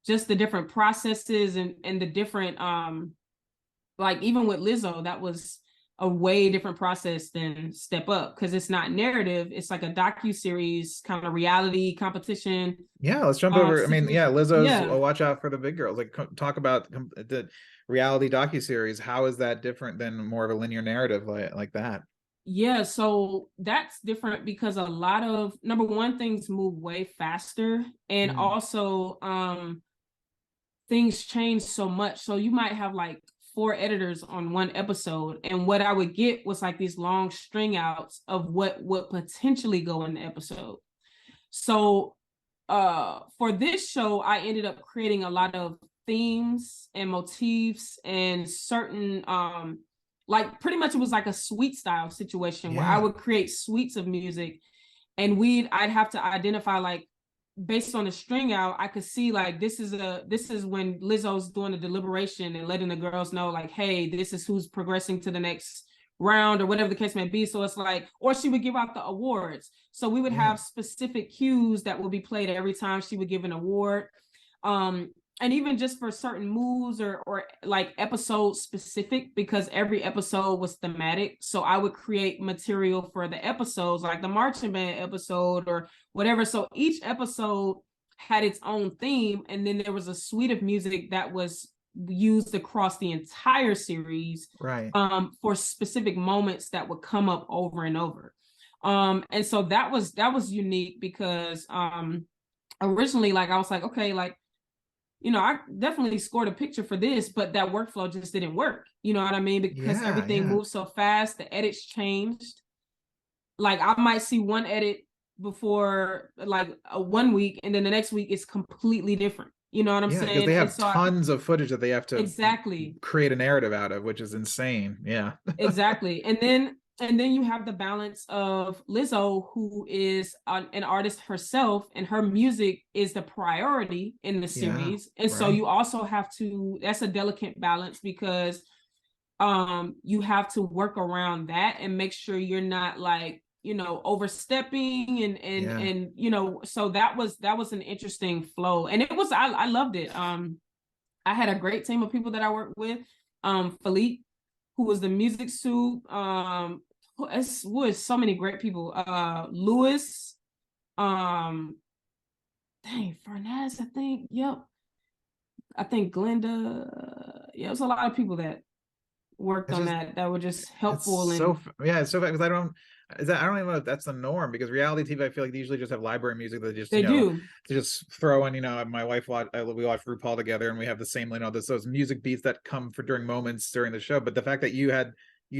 just the different processes and the different like even with Lizzo, that was a way different process than Step Up because it's not narrative, it's like a docu-series kind of reality competition. Yeah, let's jump over. I mean, Lizzo's Watch Out for the Big Girls. Like talk about the reality docu-series. How is that different than more of a linear narrative like that? Yeah, so that's different because a lot of number one, things move way faster, and also things change so much. So you might have like 4 editors on one episode, and what I would get was like these long string outs of what would potentially go in the episode. So for this show, I ended up creating a lot of themes and motifs and certain like pretty much it was like a suite style situation where I would create suites of music, and I'd have to identify like based on the string out, I could see like this is when Lizzo's doing the deliberation and letting the girls know like, hey, this is who's progressing to the next round or whatever the case may be. So it's like, or she would give out the awards. So we would have specific cues that would be played every time she would give an award. And even just for certain moves or like episode specific, because every episode was thematic. So I would create material for the episodes, like the marching band episode or whatever. So each episode had its own theme. And then there was a suite of music that was used across the entire series, right? For specific moments that would come up over and over. And so that was unique because originally, like I was like, okay, like, you know, I definitely scored a picture for this, but that workflow just didn't work. You know what I mean? Because everything moved so fast, the edits changed. Like I might see one edit before like one week, and then the next week it's completely different. You know what I'm saying? Because they have tons of footage that they have to create a narrative out of, which is insane. Yeah. Exactly. And then you have the balance of Lizzo, who is an artist herself, and her music is the priority in the series. And so you also have to, that's a delicate balance because you have to work around that and make sure you're not like, you know, overstepping and you know, so that was an interesting flow. And it was, I loved it. I had a great team of people that I worked with. Philippe, who was the music soup, it was so many great people. Lewis, Fernaz, I think. Yep. I think Glenda. Yeah, it was a lot of people that worked on that were just helpful. It's so it's so because I don't even know if that's the norm, because reality TV, I feel like they usually just have library music that just to just throw in. You know, my wife we watch RuPaul together, and we have the same, you know, those music beats that come for during moments during the show. But the fact that you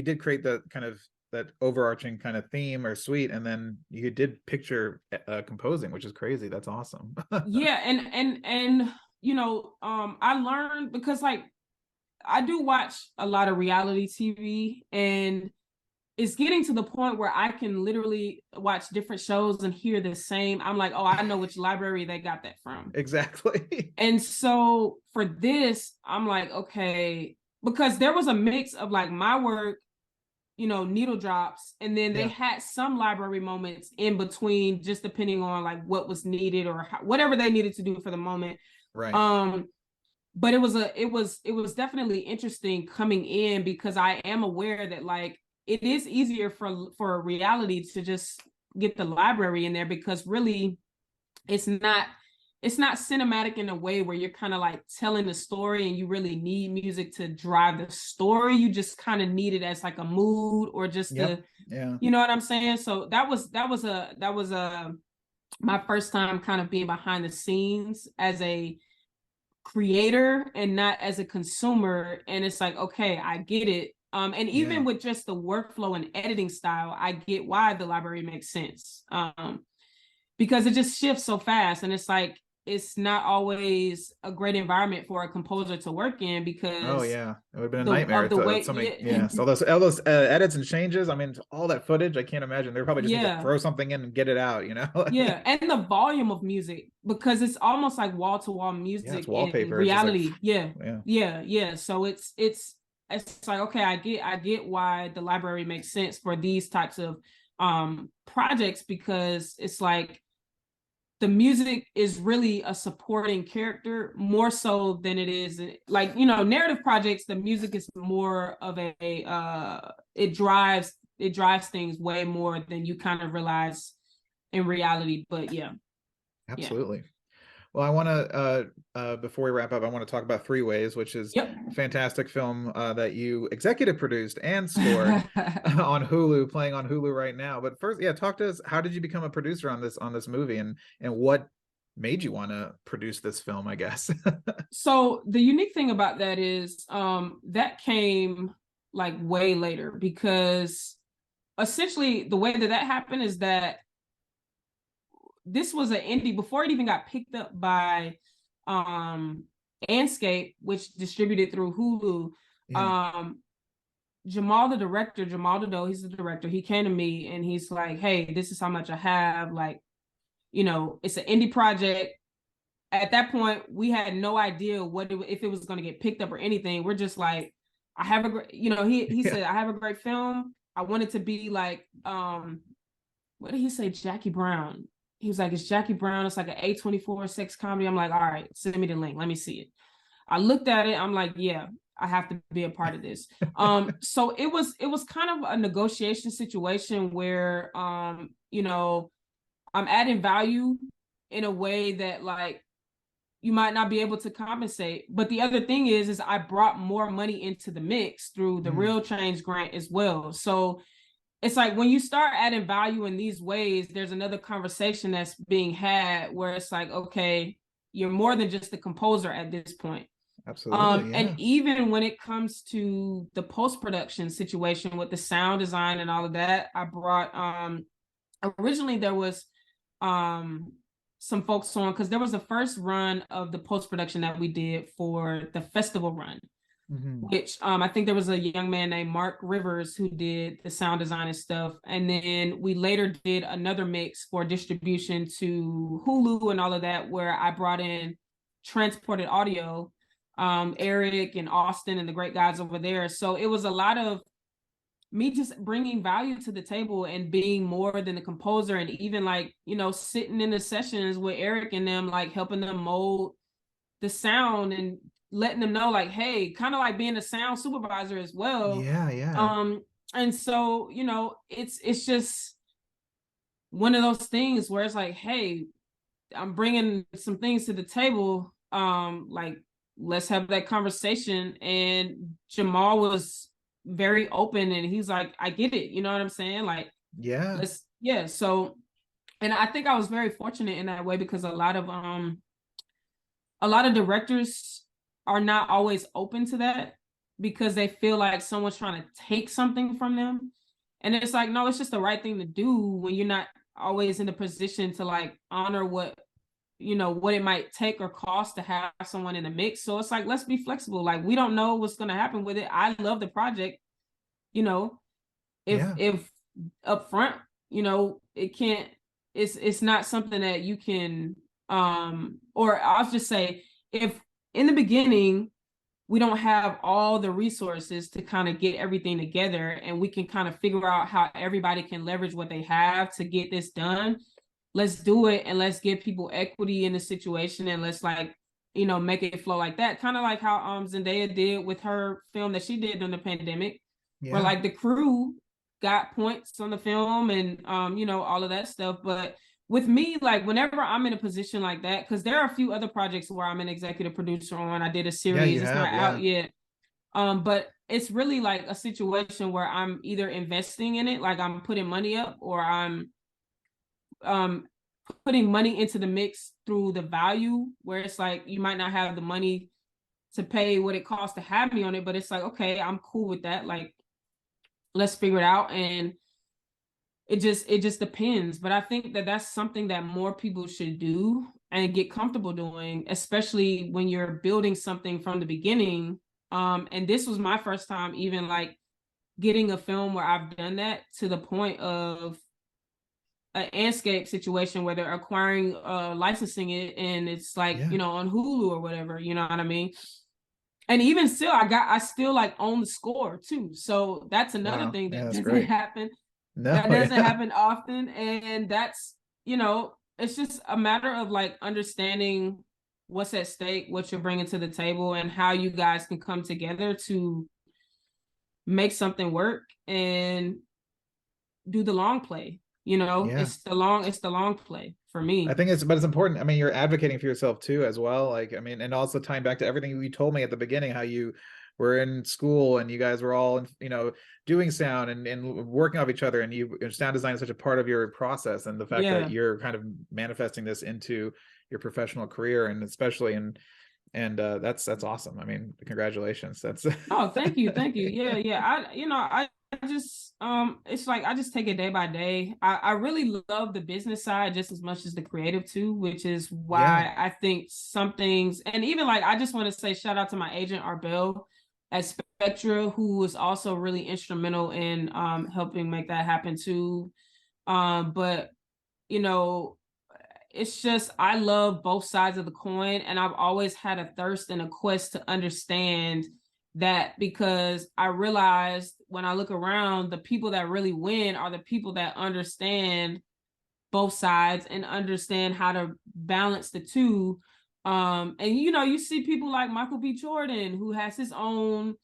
did create the kind of that overarching kind of theme or suite, and then you did picture composing, which is crazy. That's awesome. Yeah, and you know, I learned because like I do watch a lot of reality TV, and it's getting to the point where I can literally watch different shows and hear the same. I'm like, oh, I know which library they got that from. Exactly. And so for this, I'm like, okay, because there was a mix of like my work, you know, needle drops, and then they had some library moments in between, just depending on like what was needed or whatever they needed to do for the moment. Right. but it was definitely interesting coming in, because I am aware that like it is easier for reality to just get the library in there, because really it's not cinematic in a way where you're kind of like telling the story and you really need music to drive the story. You just kind of need it as like a mood, or just Yep. the, Yeah. you know what I'm saying? So that was my first time kind of being behind the scenes as a creator and not as a consumer. And it's like, okay, I get it. And Yeah. even with just the workflow and editing style, I get why the library makes sense. Because it just shifts so fast, and it's like it's not always a great environment for a composer to work in, Oh because yeah, it would have been a the nightmare. of the way, So many, yeah. yeah. So all those edits and changes. I mean, all that footage. I can't imagine. They probably just need to Yeah, throw something in and get it out. You know? yeah, and the volume of music, because it's almost like wall-to-wall Yeah, it's music in wallpaper. It's just like, reality. Yeah, yeah, yeah. So it's like, okay, I get why the library makes sense for these types of projects, because it's like the music is really a supporting character more so than it is like, narrative projects. The music is more of a it drives things way more than you kind of realize in reality. But yeah. absolutely. Well, I want to before we wrap up, I want to talk about Three Ways, which is Yep. a fantastic film that you executive produced and scored on Hulu, playing on Hulu right now. But first, yeah, talk to us. How did you become a producer on this movie, and what made you want to produce this film, I guess? So the unique thing about that is that came like way later, because essentially the way that happened is that this was an indie before it even got picked up by Anscape, which distributed through Hulu. Yeah. Jamal, the director, Jamal Dado, he's the director. He came to me and he's like, "Hey, this is how much I have. Like, it's an indie project." At that point, we had no idea if it was going to get picked up or anything. We're just like, "I have a great," he Yeah. said, "I have a great film. I want it to be like, what did he say? Jackie Brown." He was like, "It's Jackie Brown. It's like an A24 sex comedy." I'm like, "All right, send me the link. Let me see it." I looked at it. I'm like, "Yeah, I have to be a part of this." So it was kind of a negotiation situation where, I'm adding value in a way that like you might not be able to compensate. But the other thing is I brought more money into the mix through the Mm, Real Change grant as well. So it's like when you start adding value in these ways, there's another conversation that's being had where it's like, okay, you're more than just the composer at this point. absolutely. And Yeah. even when it comes to the post-production situation with the sound design and all of that, I brought originally there was um some folks on, because there was the first run of the post-production that we did for the festival run, Hmm. which I think there was a young man named Mark Rivers who did the sound design and stuff. And then we later did another mix for distribution to Hulu and all of that, where I brought in Transported Audio, Eric and Austin and the great guys over there. So it was a lot of me just bringing value to the table and being more than the composer, and even like, sitting in the sessions with Eric and them, like helping them mold the sound and letting them know like, hey, kind of like being a sound supervisor as well. Yeah. Yeah. And so, it's just one of those things where it's like, hey, I'm bringing some things to the table. Like, let's have that conversation. And Jamal was very open, and he's like, I get it. You know what I'm saying? Like, Yeah. yeah. So, and I think I was very fortunate in that way, because a lot of directors are not always open to that, because they feel like someone's trying to take something from them. And it's like, no, it's just the right thing to do when you're not always in the position to like honor what it might take or cost to have someone in the mix. So it's like, let's be flexible. Like, we don't know what's going to happen with it. I love the project. you know if Yeah. if up front, it can't, it's not something that you can, or I'll just say, if in the beginning we don't have all the resources to kind of get everything together, and we can kind of figure out how everybody can leverage what they have to get this done, let's do it, and let's give people equity in the situation, and let's like make it flow like that. Kind of like how Zendaya did with her film that she did during the pandemic, where like the crew got points on the film and all of that stuff. But with me, like whenever I'm in a position like that, because there are a few other projects where I'm an executive producer on. I did a series, it's not out yet. But it's really like a situation where I'm either investing in it, like I'm putting money up, or I'm putting money into the mix through the value, where it's like you might not have the money to pay what it costs to have me on it, but it's like, okay, I'm cool with that. Like, let's figure it out. And it just depends. But I think that that's something that more people should do and get comfortable doing, especially when you're building something from the beginning. And this was my first time even like getting a film where I've done that to the point of an Anscape situation where they're acquiring licensing it, and it's like on Hulu or whatever, you know what I mean? And even still, I still like own the score too. So that's another thing that doesn't happen. That doesn't happen often. And that's, it's just a matter of like understanding what's at stake, what you're bringing to the table, and how you guys can come together to make something work and do the long play. It's the long play for me. I think it's important. I mean, you're advocating for yourself too, as well. Like, I mean, and also tying back to everything you told me at the beginning, how you were in school and you guys were all, doing sound and working off each other, and sound design is such a part of your process, and the fact that you're kind of manifesting this into your professional career, and especially and that's awesome. I mean, congratulations. That's oh, thank you. Yeah. I just it's like I just take it day by day. I really love the business side just as much as the creative too, which is why I think some things, and even like I just want to say shout out to my agent Arbel at Spectra, who was also really instrumental in helping make that happen too. But it's just I love both sides of the coin, and I've always had a thirst and a quest to understand that, because I realized when I look around, the people that really win are the people that understand both sides and understand how to balance the two. And you see people like Michael B. Jordan, who has his own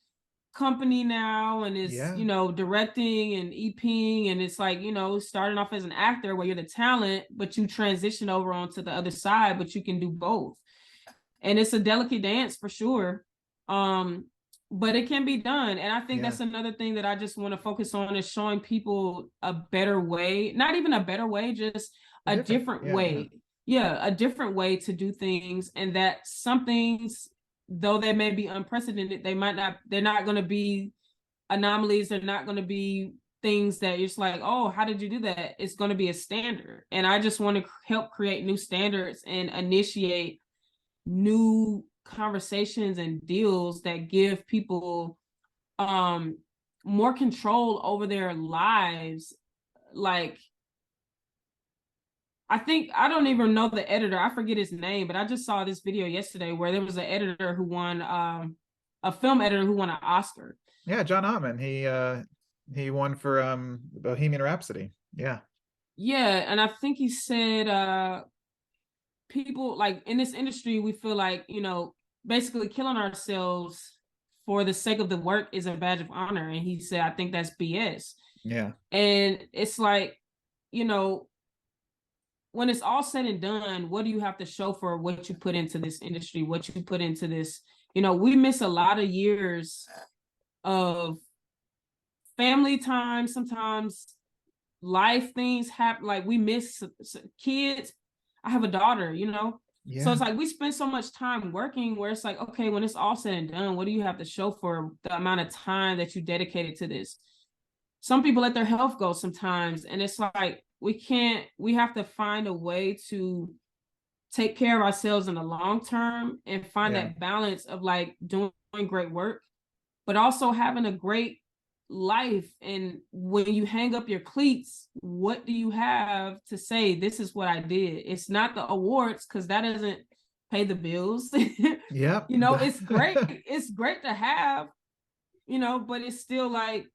company now and is directing and EPing, and it's like starting off as an actor where you're the talent, but you transition over onto the other side, but you can do both, and it's a delicate dance for sure. But it can be done, and I think that's another thing that I just want to focus on, is showing people a better way, not even a better way, just a different way. A different way to do things, and that some things, though they may be unprecedented, they're not going to be anomalies. They're not going to be things that you're just like, oh, how did you do that? It's going to be a standard. And I just want to help create new standards and initiate new conversations and deals that give people more control over their lives. Like, I don't even know the editor. I forget his name, but I just saw this video yesterday where there was an editor who won, a film editor who won an Oscar. Yeah, John Ottman. He won for Bohemian Rhapsody. Yeah. Yeah, and I think he said people like in this industry, we feel like, basically killing ourselves for the sake of the work is a badge of honor. And he said, I think that's BS. Yeah. And it's like, when it's all said and done, what do you have to show for what you put into this industry, what you put into this? We miss a lot of years of family time. Sometimes life things happen. Like we miss kids. I have a daughter, so it's like we spend so much time working where it's like, okay, when it's all said and done, what do you have to show for the amount of time that you dedicated to this? Some people let their health go sometimes, and it's like we have to find a way to take care of ourselves in the long term and find that balance of like doing great work, but also having a great life. And when you hang up your cleats, what do you have to say, this is what I did? It's not the awards, because that doesn't pay the bills. It's great to have, but it's still like,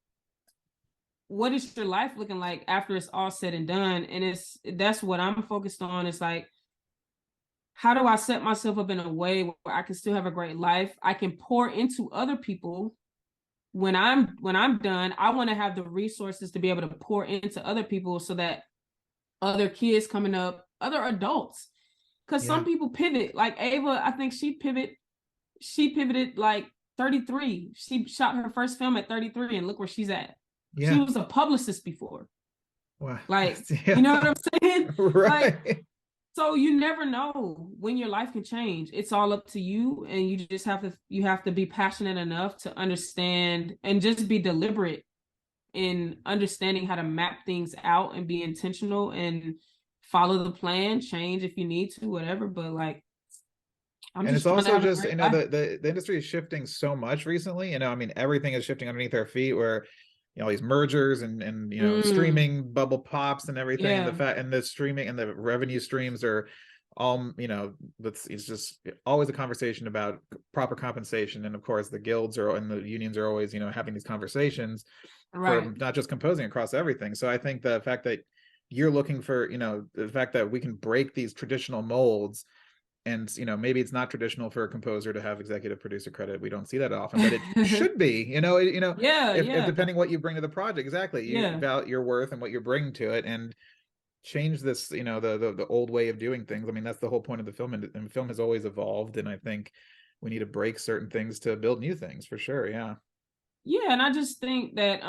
what is your life looking like after it's all said and done? And that's what I'm focused on. It's like, how do I set myself up in a way where I can still have a great life? I can pour into other people when I'm done. I want to have the resources to be able to pour into other people so that other kids coming up, other adults, because some people pivot. Like Ava, I think she pivoted like 33. She shot her first film at 33, and look where she's at. She was a publicist before. Wow. Like, you know what I'm saying? Right. Like, so you never know when your life can change. It's all up to you, and you just have to be passionate enough to understand and just be deliberate in understanding how to map things out and be intentional and follow the plan, change if you need to, whatever. But like, I'm And it's just trying to also have a just, great life. the industry is shifting so much recently. I mean, everything is shifting underneath our feet, where all these mergers and streaming bubble pops and everything, and the Yeah. fact and the streaming and the revenue streams are all, it's just always a conversation about proper compensation. And of course the guilds are and the unions are always, having these conversations for Right. not just composing, across everything. So I think the fact that you're looking for, the fact that we can break these traditional molds, and maybe it's not traditional for a composer to have executive producer credit. We don't see that often, but it should be. Yeah, if yeah, depending what you bring to the project, exactly, you yeah. about your worth and what you're bringing to it, and change this, the old way of doing things. I mean, that's the whole point of the film, and film has always evolved, and I think we need to break certain things to build new things, for sure. Yeah. Yeah, and I just think that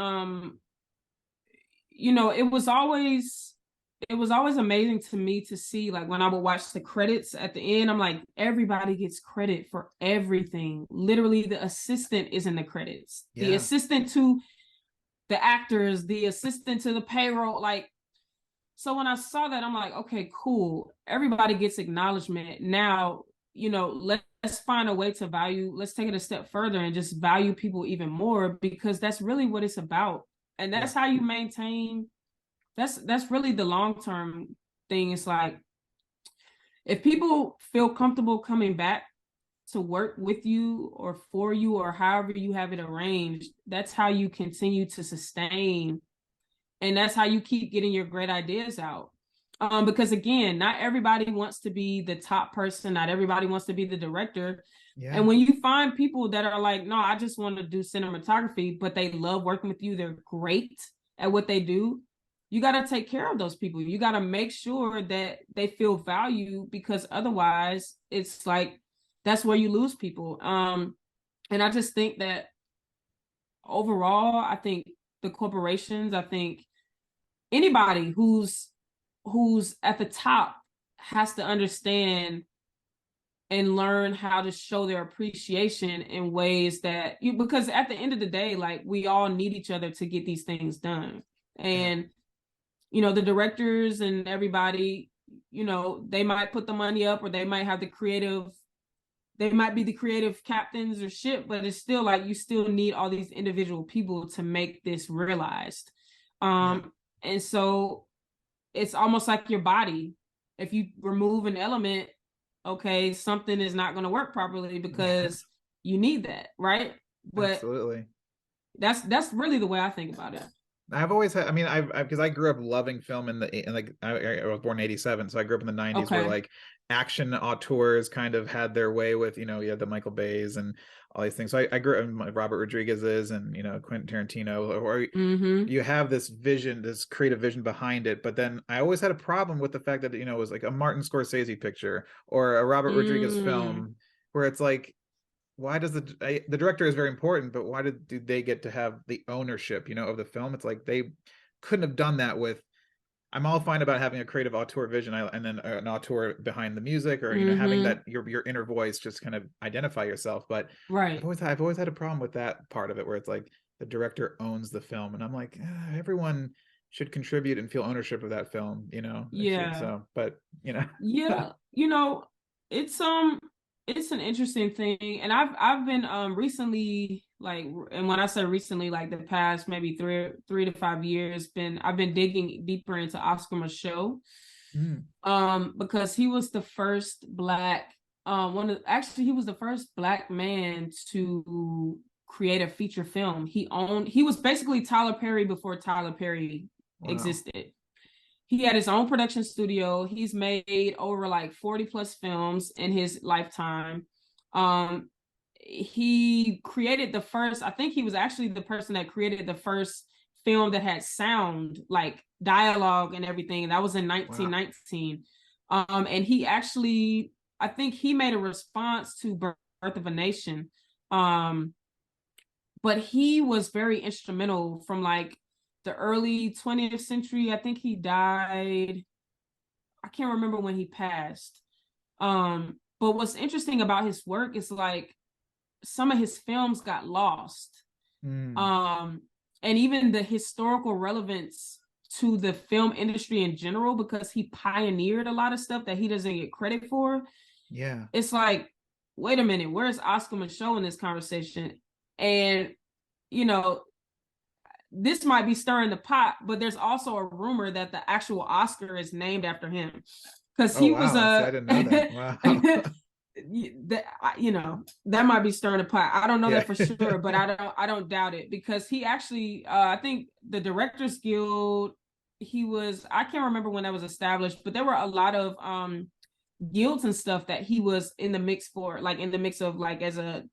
it was always amazing to me to see, like, when I would watch the credits at the end, I'm like, everybody gets credit for everything. Literally, the assistant is in the credits. The Yeah. assistant to the actors, the assistant to the payroll, like, so when I saw that, I'm like, okay, cool. Everybody gets acknowledgement. Now, let's find a way to value, let's take it a step further and just value people even more, because that's really what it's about. And Yeah. that's how you maintain, that's really the long-term thing. It's like, if people feel comfortable coming back to work with you or for you or however you have it arranged, that's how you continue to sustain, and that's how you keep getting your great ideas out. Because again, not everybody wants to be the top person, not everybody wants to be the director. Yeah. And when you find people that are like, no, I just want to do cinematography, but they love working with you, they're great at what they do, you got to take care of those people. You got to make sure that they feel valued, because otherwise it's like, that's where you lose people. And I just think that overall, I think the corporations, I think anybody who's at the top has to understand and learn how to show their appreciation in ways that because at the end of the day, like, we all need each other to get these things done. And the directors and everybody, they might put the money up, or they might have they might be the creative captains or shit, but it's still like, you still need all these individual people to make this realized. And so it's almost like your body. If you remove an element, okay, something is not going to work properly, because you need that, right? But Absolutely. that's really the way I think about it. I've always had, I mean, I've because I grew up loving film I was born in 87, so I grew up in the 90s, where Okay. like action auteurs kind of had their way with, you had the Michael Bays and all these things. So I grew up in Robert Rodriguez's and, Quentin Tarantino, or you have this vision, this creative vision behind it. But then I always had a problem with the fact that, it was like a Martin Scorsese picture or a Robert Rodriguez film, where it's like, why does the director is very important, but why do they get to have the ownership, of the film? It's like they couldn't have done that with. I'm all fine about having a creative auteur vision, and then an auteur behind the music, or having that your inner voice just kind of identify yourself. But Right. I've always had a problem with that part of it, where it's like the director owns the film, and I'm like, everyone should contribute and feel ownership of that film, Yeah. So, but Yeah. It's it's an interesting thing. And I've been recently, like, and when I say recently, like the past maybe 3 to 5 years, I've been digging deeper into Oscar Micheaux. Because he was the first black he was the first black man to create a feature film. He was basically Tyler Perry before Tyler Perry existed. he had his own production studio. He's made over like 40 plus films in his lifetime. He created the first, I think he was actually the person that created the first film that had sound, like dialogue and everything. That was in Wow. 1919. And he actually, I think he made a response to Birth of a Nation. But he was very instrumental from like the early 20th century. I think he died, I can't remember when he passed. But what's interesting about his work is like some of his films got lost. And even the historical relevance to the film industry in general, because he pioneered a lot of stuff that he doesn't get credit for. Yeah. It's like, wait a minute, where's Oscar Micheaux in this conversation? And, you know, this might be stirring the pot, but there's also a rumor that the actual Oscar is named after him. Because he was I didn't know that. Wow. That might be stirring the pot. I don't know Yeah. that for sure, but I don't doubt it, because he actually I think the Directors Guild, I can't remember when that was established, but there were a lot of guilds and stuff that he was in the mix for, like in the mix of, like, as a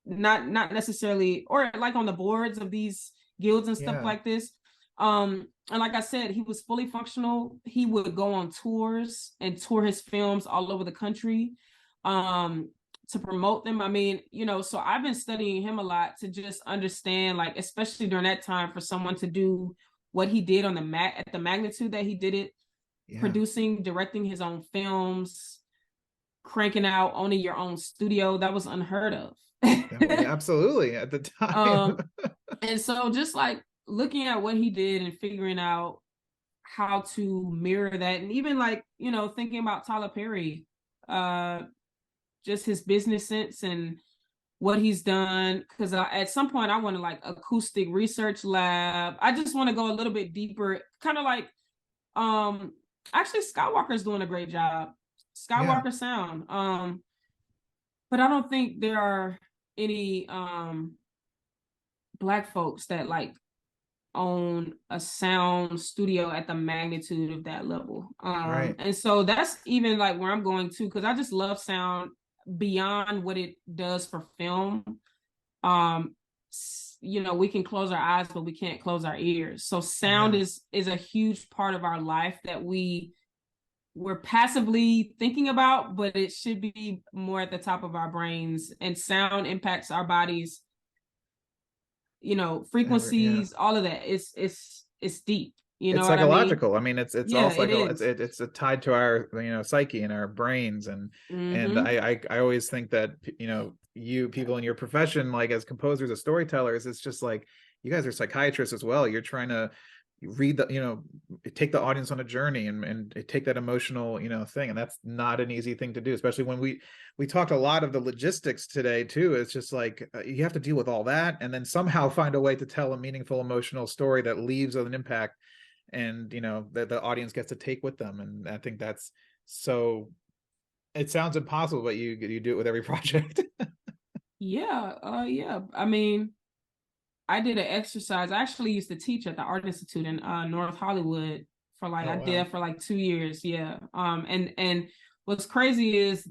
not necessarily, or like on the boards of these guilds and stuff like this. And like I said, he was fully functional. He would go on tours and tour his films all over the country to promote them. I mean, so I've been studying him a lot to just understand, like, especially during that time, for someone to do what he did on at the magnitude that he did it, producing, directing his own films, cranking out, owning your own studio, that was unheard of. Absolutely, at the time. And so just like looking at what he did and figuring out how to mirror that, and even like, thinking about Tyler Perry, just his business sense and what he's done. Because at some point I want to, like, acoustic research lab. I just want to go a little bit deeper, kind of like actually Skywalker's doing a great job. Skywalker sound. But I don't think there are any Black folks that like own a sound studio at the magnitude of that level. Right. And so that's even like where I'm going to, because I just love sound beyond what it does for film. We can close our eyes, but we can't close our ears. So sound is a huge part of our life that we're passively thinking about, but it should be more at the top of our brains. And sound impacts our bodies, frequencies, all of that. It's deep. It's psychological. I mean, it's all psychological. It's tied to our psyche and our brains, and I always think that you people in your profession, like as composers, as storytellers, it's just like you guys are psychiatrists as well. You're trying to read the take the audience on a journey and take that emotional thing, and that's not an easy thing to do, especially when we talked a lot of the logistics today too. It's just like you have to deal with all that and then somehow find a way to tell a meaningful emotional story that leaves an impact, and that the audience gets to take with them. And I think that's so, it sounds impossible, but you do it with every project. Yeah. I mean, I did an exercise. I actually used to teach at the Art Institute in North Hollywood for like, I did for like 2 years. Yeah. And what's crazy is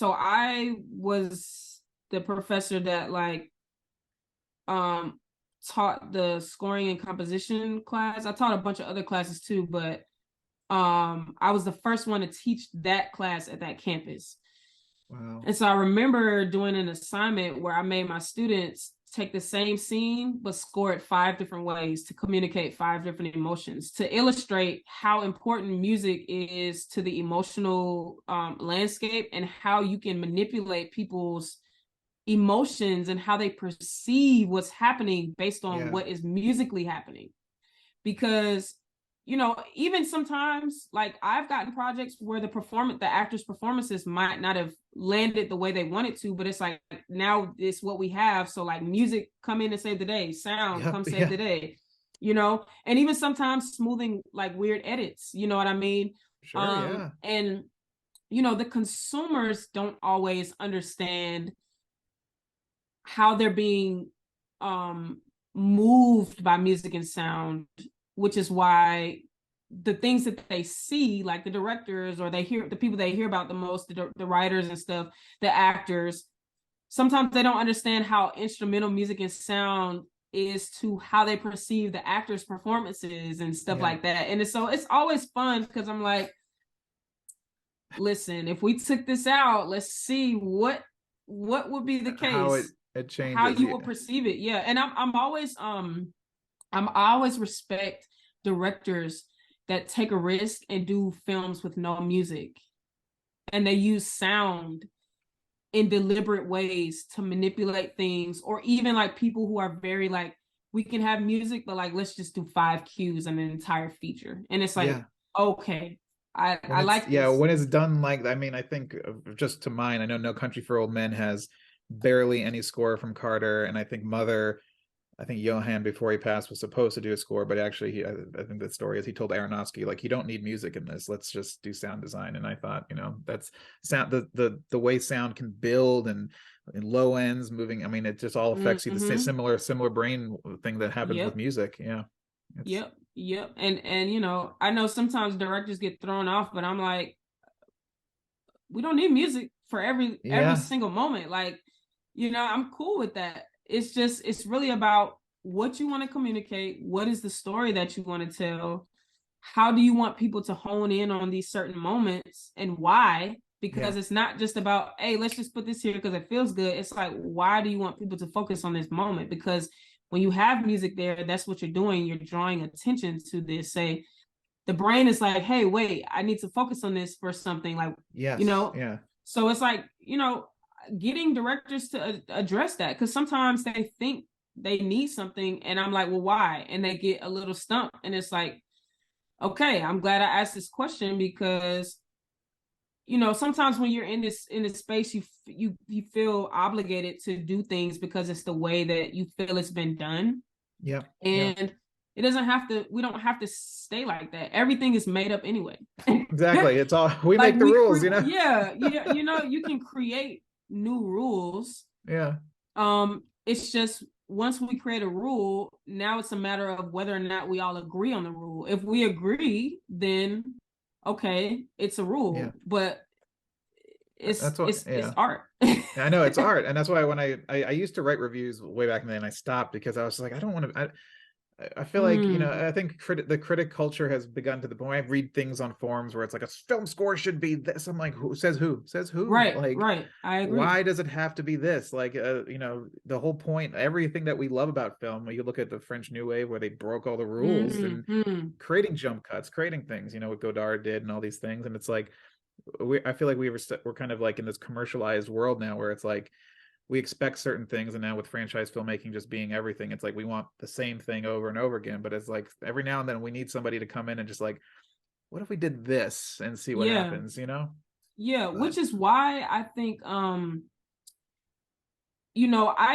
I was the professor that like taught the scoring and composition class. I taught a bunch of other classes too, but I was the first one to teach that class at that campus. Wow. And so I remember doing an assignment where I made my students take the same scene but score it 5 different ways to communicate 5 different emotions, to illustrate how important music is to the emotional landscape, and how you can manipulate people's emotions and how they perceive what's happening based on what is musically happening. Because even sometimes, like, I've gotten projects where the actors' performances might not have landed the way they wanted to, but it's like, now it's what we have. So like, music, come in and save the day, sound, come save the day, and even sometimes smoothing like weird edits, you know what I mean? Sure. And the consumers don't always understand how they're being moved by music and sound, which is why the things that they see, like the directors, or they hear the people they hear about the most, the writers and stuff, the actors, sometimes they don't understand how instrumental music and sound is to how they perceive the actors' performances and stuff like that. And so it's always fun because I'm like, listen, if we took this out, let's see what would be the case, how it changes, how you will perceive it. Yeah. And I'm always I always respect directors that take a risk and do films with no music, and they use sound in deliberate ways to manipulate things, or even like people who are very like, we can have music, but like, let's just do 5 cues and an entire feature. And it's like, okay, I like this. When it's done like, I mean, I think just to mine, I know No Country for Old Men has barely any score from Carter, and I think Mother, I think Johann before he passed was supposed to do a score, but actually I think the story is he told Aronofsky, like, you don't need music in this, let's just do sound design. And I thought, that's sound, the way sound can build and low ends moving, I mean, it just all affects you the same similar brain thing that happens with music. Yep. And I know sometimes directors get thrown off, but I'm like, we don't need music for every single moment. Like, I'm cool with that. It's really about what you want to communicate. What is the story that you want to tell? How do you want people to hone in on these certain moments, and why? Because it's not just about, hey, let's just put this here because it feels good. It's like, why do you want people to focus on this moment? Because when you have music there, that's what you're doing. You're drawing attention to this. Say, the brain is like, hey, wait, I need to focus on this for something. Like, So it's like, getting directors to address that, because sometimes they think they need something, and I'm like, well, why? And they get a little stumped, and it's like, okay, I'm glad I asked this question, because sometimes when you're in this space, you feel obligated to do things because it's the way that you feel it's been done. And it doesn't have to, we don't have to stay like that. Everything is made up anyway. Exactly. It's all, we like make the rules, you can create new rules. It's just, once we create a rule, now it's a matter of whether or not we all agree on the rule. If we agree, then okay, it's a rule. But it's art. I know it's art. And that's why when I used to write reviews way back then, I stopped because I was like, I don't want to, I feel like, I think the critic culture has begun to the point. I read things on forums where it's like, a film score should be this. I'm like, who says who? Right, like, right. I agree. Why does it have to be this? Like, the whole point, everything that we love about film, when you look at the French New Wave, where they broke all the rules and creating jump cuts, creating things, what Godard did and all these things. And it's like, I feel like we're kind of like in this commercialized world now where it's like, we expect certain things, and now with franchise filmmaking just being everything, it's like we want the same thing over and over again. But it's like every now and then we need somebody to come in and just like, what if we did this and see what happens, which is why I think I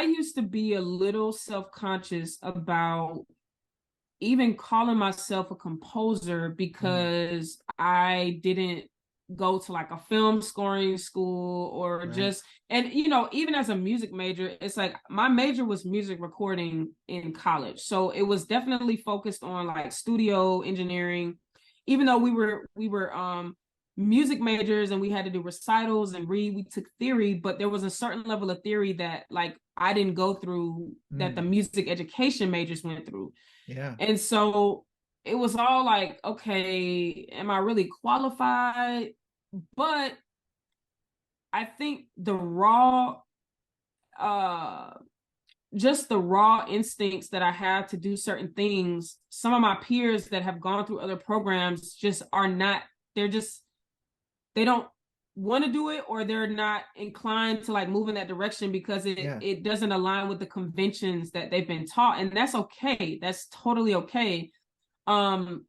used to be a little self-conscious about even calling myself a composer, because I didn't go to like a film scoring school or just, and even as a music major, it's like my major was music recording in college, so it was definitely focused on like studio engineering, even though we were music majors and we had to do recitals and we took theory, but there was a certain level of theory that like I didn't go through, that the music education majors went through. And so it was all like, okay, am I really qualified? But I think the raw just the raw instincts that I have to do certain things, some of my peers that have gone through other programs just are not, they don't want to do it, or they're not inclined to like move in that direction because it doesn't align with the conventions that they've been taught. And that's okay. That's totally okay. But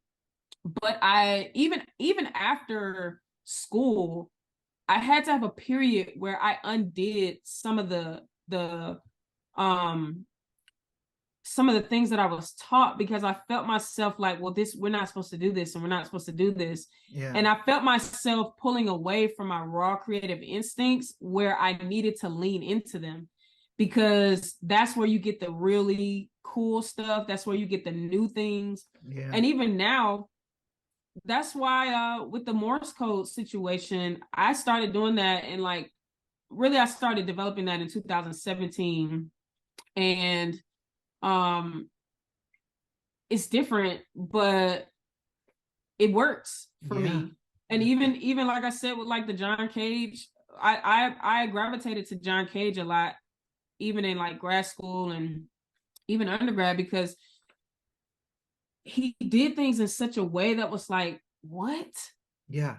I, even after school, I had to have a period where I undid some of the things that I was taught, because I felt myself like, well, we're not supposed to do this, and we're not supposed to do this. And I felt myself pulling away from my raw creative instincts, where I needed to lean into them, because that's where you get the really cool stuff. That's where you get the new things. And even now, that's why with the Morse code situation, I started doing that, and like really I started developing that in 2017. And it's different, but it works for Yeah. me. And even like I said with like the John Cage, I gravitated to John Cage a lot, even in like grad school and even undergrad, because he did things in such a way that was like, what? Yeah.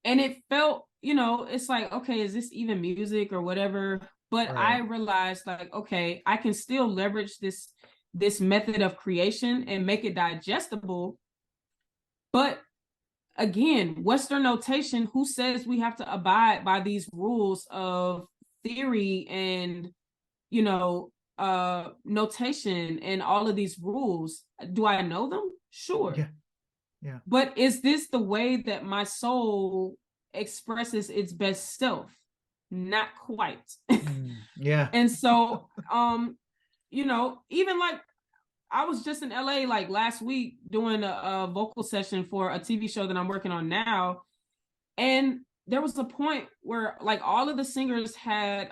And it felt, you know, it's like, okay, is this even music or whatever? But I Right. realized like, okay, I can still leverage this method of creation and make it digestible. But again, Western notation, who says we have to abide by these rules of theory and, you know, notation and all of these rules? Do I know them? Sure. Yeah. Yeah. But is this the way that my soul expresses its best self? Not quite. Yeah. And so, you know, even like I was just in LA like last week doing a vocal session for a TV show that I'm working on now. And there was a point where like all of the singers had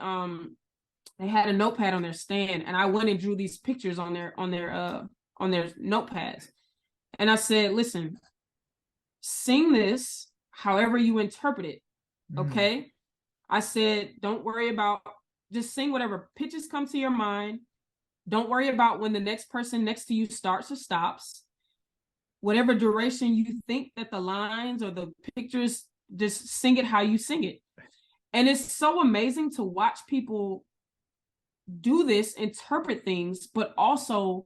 they had a notepad on their stand, and I went and drew these pictures on their notepads. And I said, listen, sing this however you interpret it. Mm. Okay. I said, don't worry about, just sing whatever pitches come to your mind. Don't worry about when the next person next to you starts or stops. Whatever duration you think that the lines or the pictures, just sing it how you sing it. And it's so amazing to watch people do this, interpret things, but also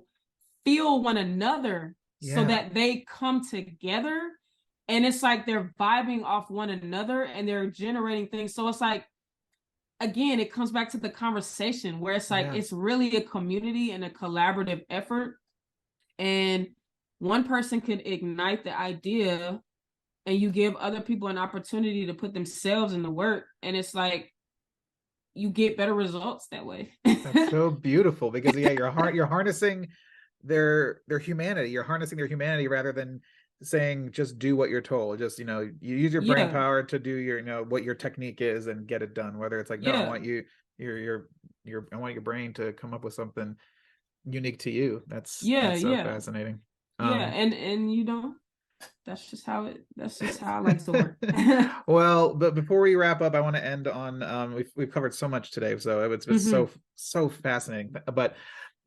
feel one another so Yeah. that they come together. And it's like they're vibing off one another and they're generating things. So it's like, again, it comes back to the conversation where it's like, Yeah. it's really a community and a collaborative effort. And one person can ignite the idea and you give other people an opportunity to put themselves in the work. And it's like, you get better results that way. That's so beautiful because yeah, you're harnessing their humanity. You're harnessing their humanity rather than saying just do what you're told. Just, you know, you use your brain Yeah. power to do your, you know, what your technique is and get it done. Whether it's like, no, I Yeah. want you I want your brain to come up with something unique to you. Yeah. That's so Yeah. fascinating. Yeah. Um And you know, that's just how I like to work. well, but before we wrap up, I want to end on we've covered so much today, so it's been Mm-hmm. so fascinating. But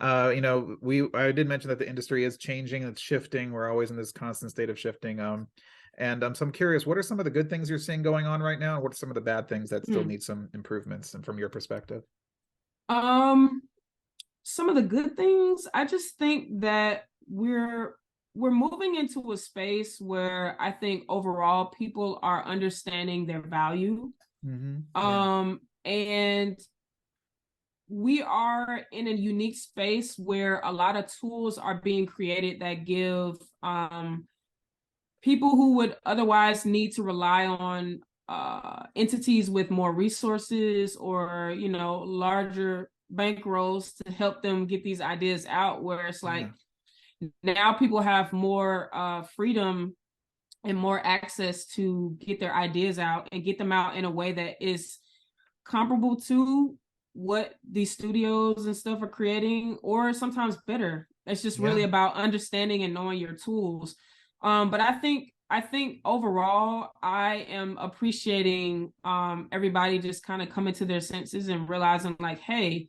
you know, I did mention that the industry is changing, it's shifting. We're always in this constant state of shifting. And so I'm curious, what are some of the good things you're seeing going on right now? And what are some of the bad things that still Mm. need some improvements, and from your perspective? Um, some of the good things, I just think that we're moving into a space where I think overall people are understanding their value. Mm-hmm. Yeah. And we are in a unique space where a lot of tools are being created that give people who would otherwise need to rely on entities with more resources or, you know, larger bankrolls to help them get these ideas out, where it's like Yeah. now people have more freedom and more access to get their ideas out and get them out in a way that is comparable to what these studios and stuff are creating, or sometimes better. It's just really Yeah. about understanding and knowing your tools. But I think overall, I am appreciating everybody just kind of coming to their senses and realizing like, hey,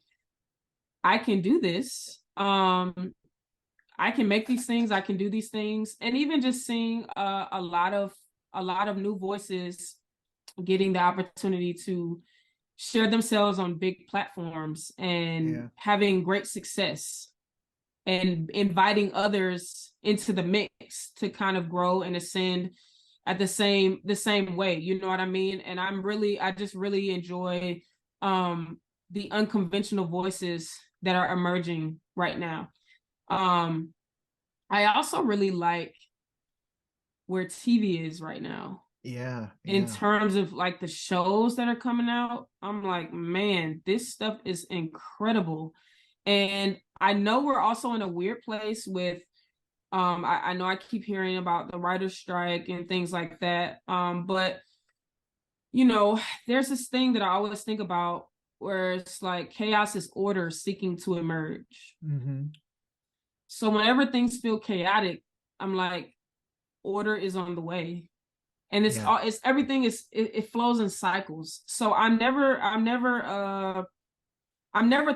I can do this. I can make these things. I can do these things, and even just seeing a lot of new voices getting the opportunity to share themselves on big platforms and Yeah. having great success and inviting others into the mix to kind of grow and ascend at the same way, you know what I mean? And I just really enjoy the unconventional voices that are emerging right now. um I also really like where TV is right now Yeah. in Yeah. terms of like the shows that are coming out. I'm like, man, this stuff is incredible. And I know we're also in a weird place with I know I keep hearing about the writer's strike and things like that. But you know, there's this thing that I always think about where it's like chaos is order seeking to emerge. Mm-hmm. So whenever things feel chaotic, I'm like, order is on the way. And Yeah. it's everything it flows in cycles. So I'm never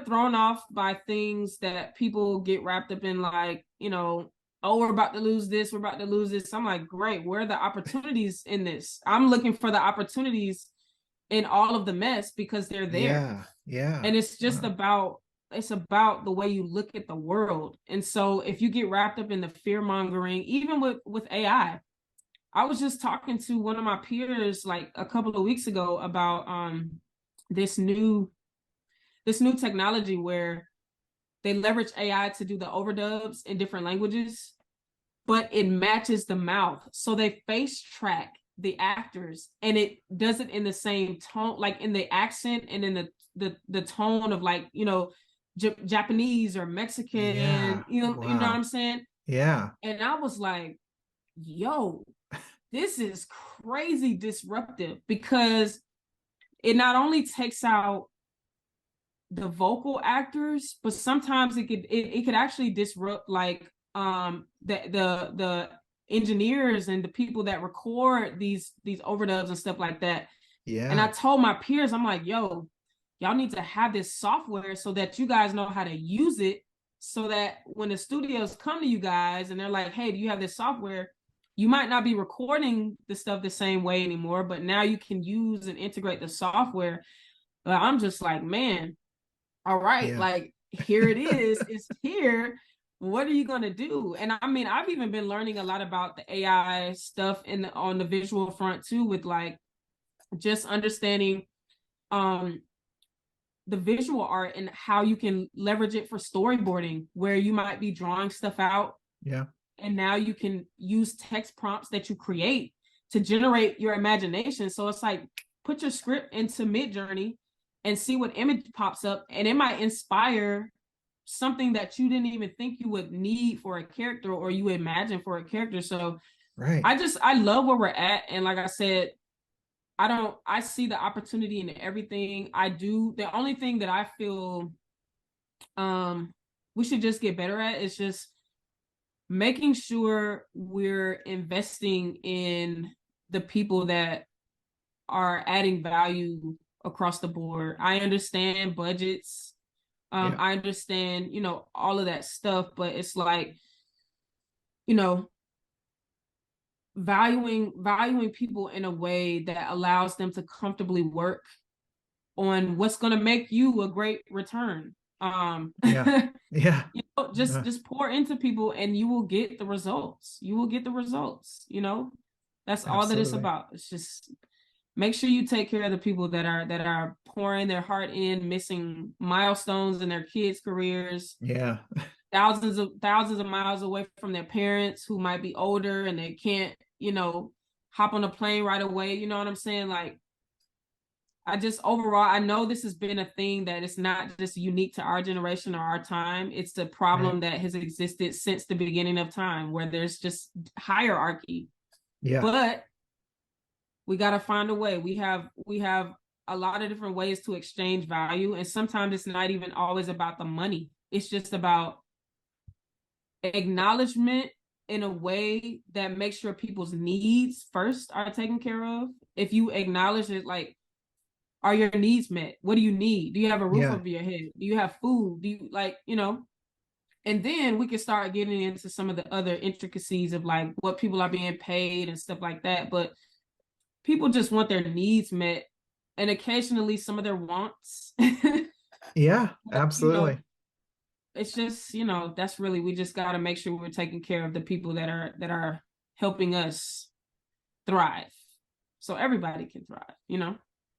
thrown off by things that people get wrapped up in, like, you know, oh, we're about to lose this, we're about to lose this. I'm like, great, where are the opportunities in this? I'm looking for the opportunities in all of the mess because they're there. Yeah. Yeah. And it's just Wow. about the way you look at the world. And so if you get wrapped up in the fear mongering, even with AI, I was just talking to one of my peers like a couple of weeks ago about this new technology where they leverage AI to do the overdubs in different languages, but it matches the mouth. So they face track the actors and it does it in the same tone, like in the accent and in the tone of, like, you know, Japanese or Yeah. Mexican, you know what Wow. I'm saying? Yeah. And I was like, yo, this is crazy disruptive because it not only takes out the vocal actors, but sometimes it could actually disrupt, like, the engineers and the people that record these overdubs and stuff like that. And I Yeah. told my peers, I'm like, yo, y'all need to have this software so that you guys know how to use it, so that when the studios come to you guys and they're like, hey, do you have this software? You might not be recording the stuff the same way anymore, but now you can use and integrate the software. But I'm just like, man, all right, Yeah. like, here it is, it's here. What are you going to do? And I mean, I've even been learning a lot about the AI stuff on the visual front too, with like just understanding um the visual art and how you can leverage it for storyboarding, where you might be drawing stuff out Yeah. and now you can use text prompts that you create to generate your imagination. So it's like, put your script into Midjourney and see what image pops up, and it might inspire something that you didn't even think you would need for a character or you imagine for a character. So Right. I love where we're at. And like I said, I see the opportunity in everything I do. The only thing that I feel we should just get better at is just making sure we're investing in the people that are adding value across the board. I understand budgets. Yeah. I understand, you know, all of that stuff, but it's like, you know, valuing people in a way that allows them to comfortably work on what's going to make you a great return. Yeah. Yeah. You know, just pour into people and you will get the results. You will get the results, you know? That's all that it's Absolutely. about. It's just make sure you take care of the people that are pouring their heart in, missing milestones in their kids' careers, Yeah. thousands of miles away from their parents who might be older and they can't, you know, hop on a plane right away. You know what I'm saying? Like, I just overall, I know this has been a thing that it's not just unique to our generation or our time. It's the Right. problem that has existed since the beginning of time, where there's just hierarchy. Yeah. But we got to find a way. We have a lot of different ways to exchange value, and sometimes it's not even always about the money. It's just about acknowledgement in a way that makes sure people's needs first are taken care of. If you acknowledge it, like, are your needs met? What do you need? Do you have a roof Yeah. over your head? Do you have food? Do you, like, you know? And then we can start getting into some of the other intricacies of like what people are being paid and stuff like that. But people just want their needs met and occasionally some of their wants. Yeah. But, you know, Absolutely. it's just, you know, that's really, we just got to make sure we're taking care of the people that are helping us thrive, so everybody can thrive, you know.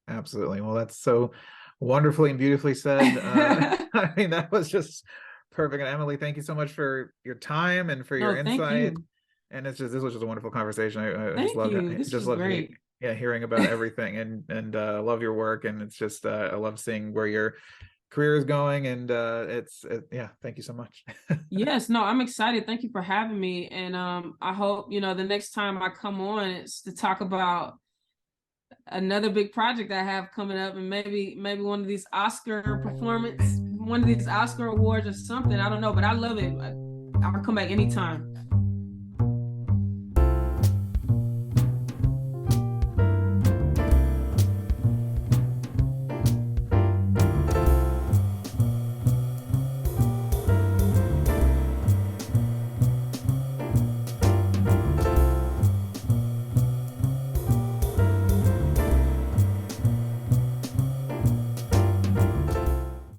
Absolutely. Well, that's so wonderfully and beautifully said. I mean, that was just perfect. And Emily, thank you so much for your time and for your No, thank insight. you. And this was just a wonderful conversation. I just Thank love you. This just was love great. yeah, hearing about everything and love your work. And it's just I love seeing where you're career is going, and yeah, thank you so much. Yes, no, I'm excited. Thank you for having me. And I hope, you know, the next time I come on, it's to talk about another big project I have coming up, and maybe one of these one of these Oscar awards or something. I don't know, but I love it. I'll come back anytime.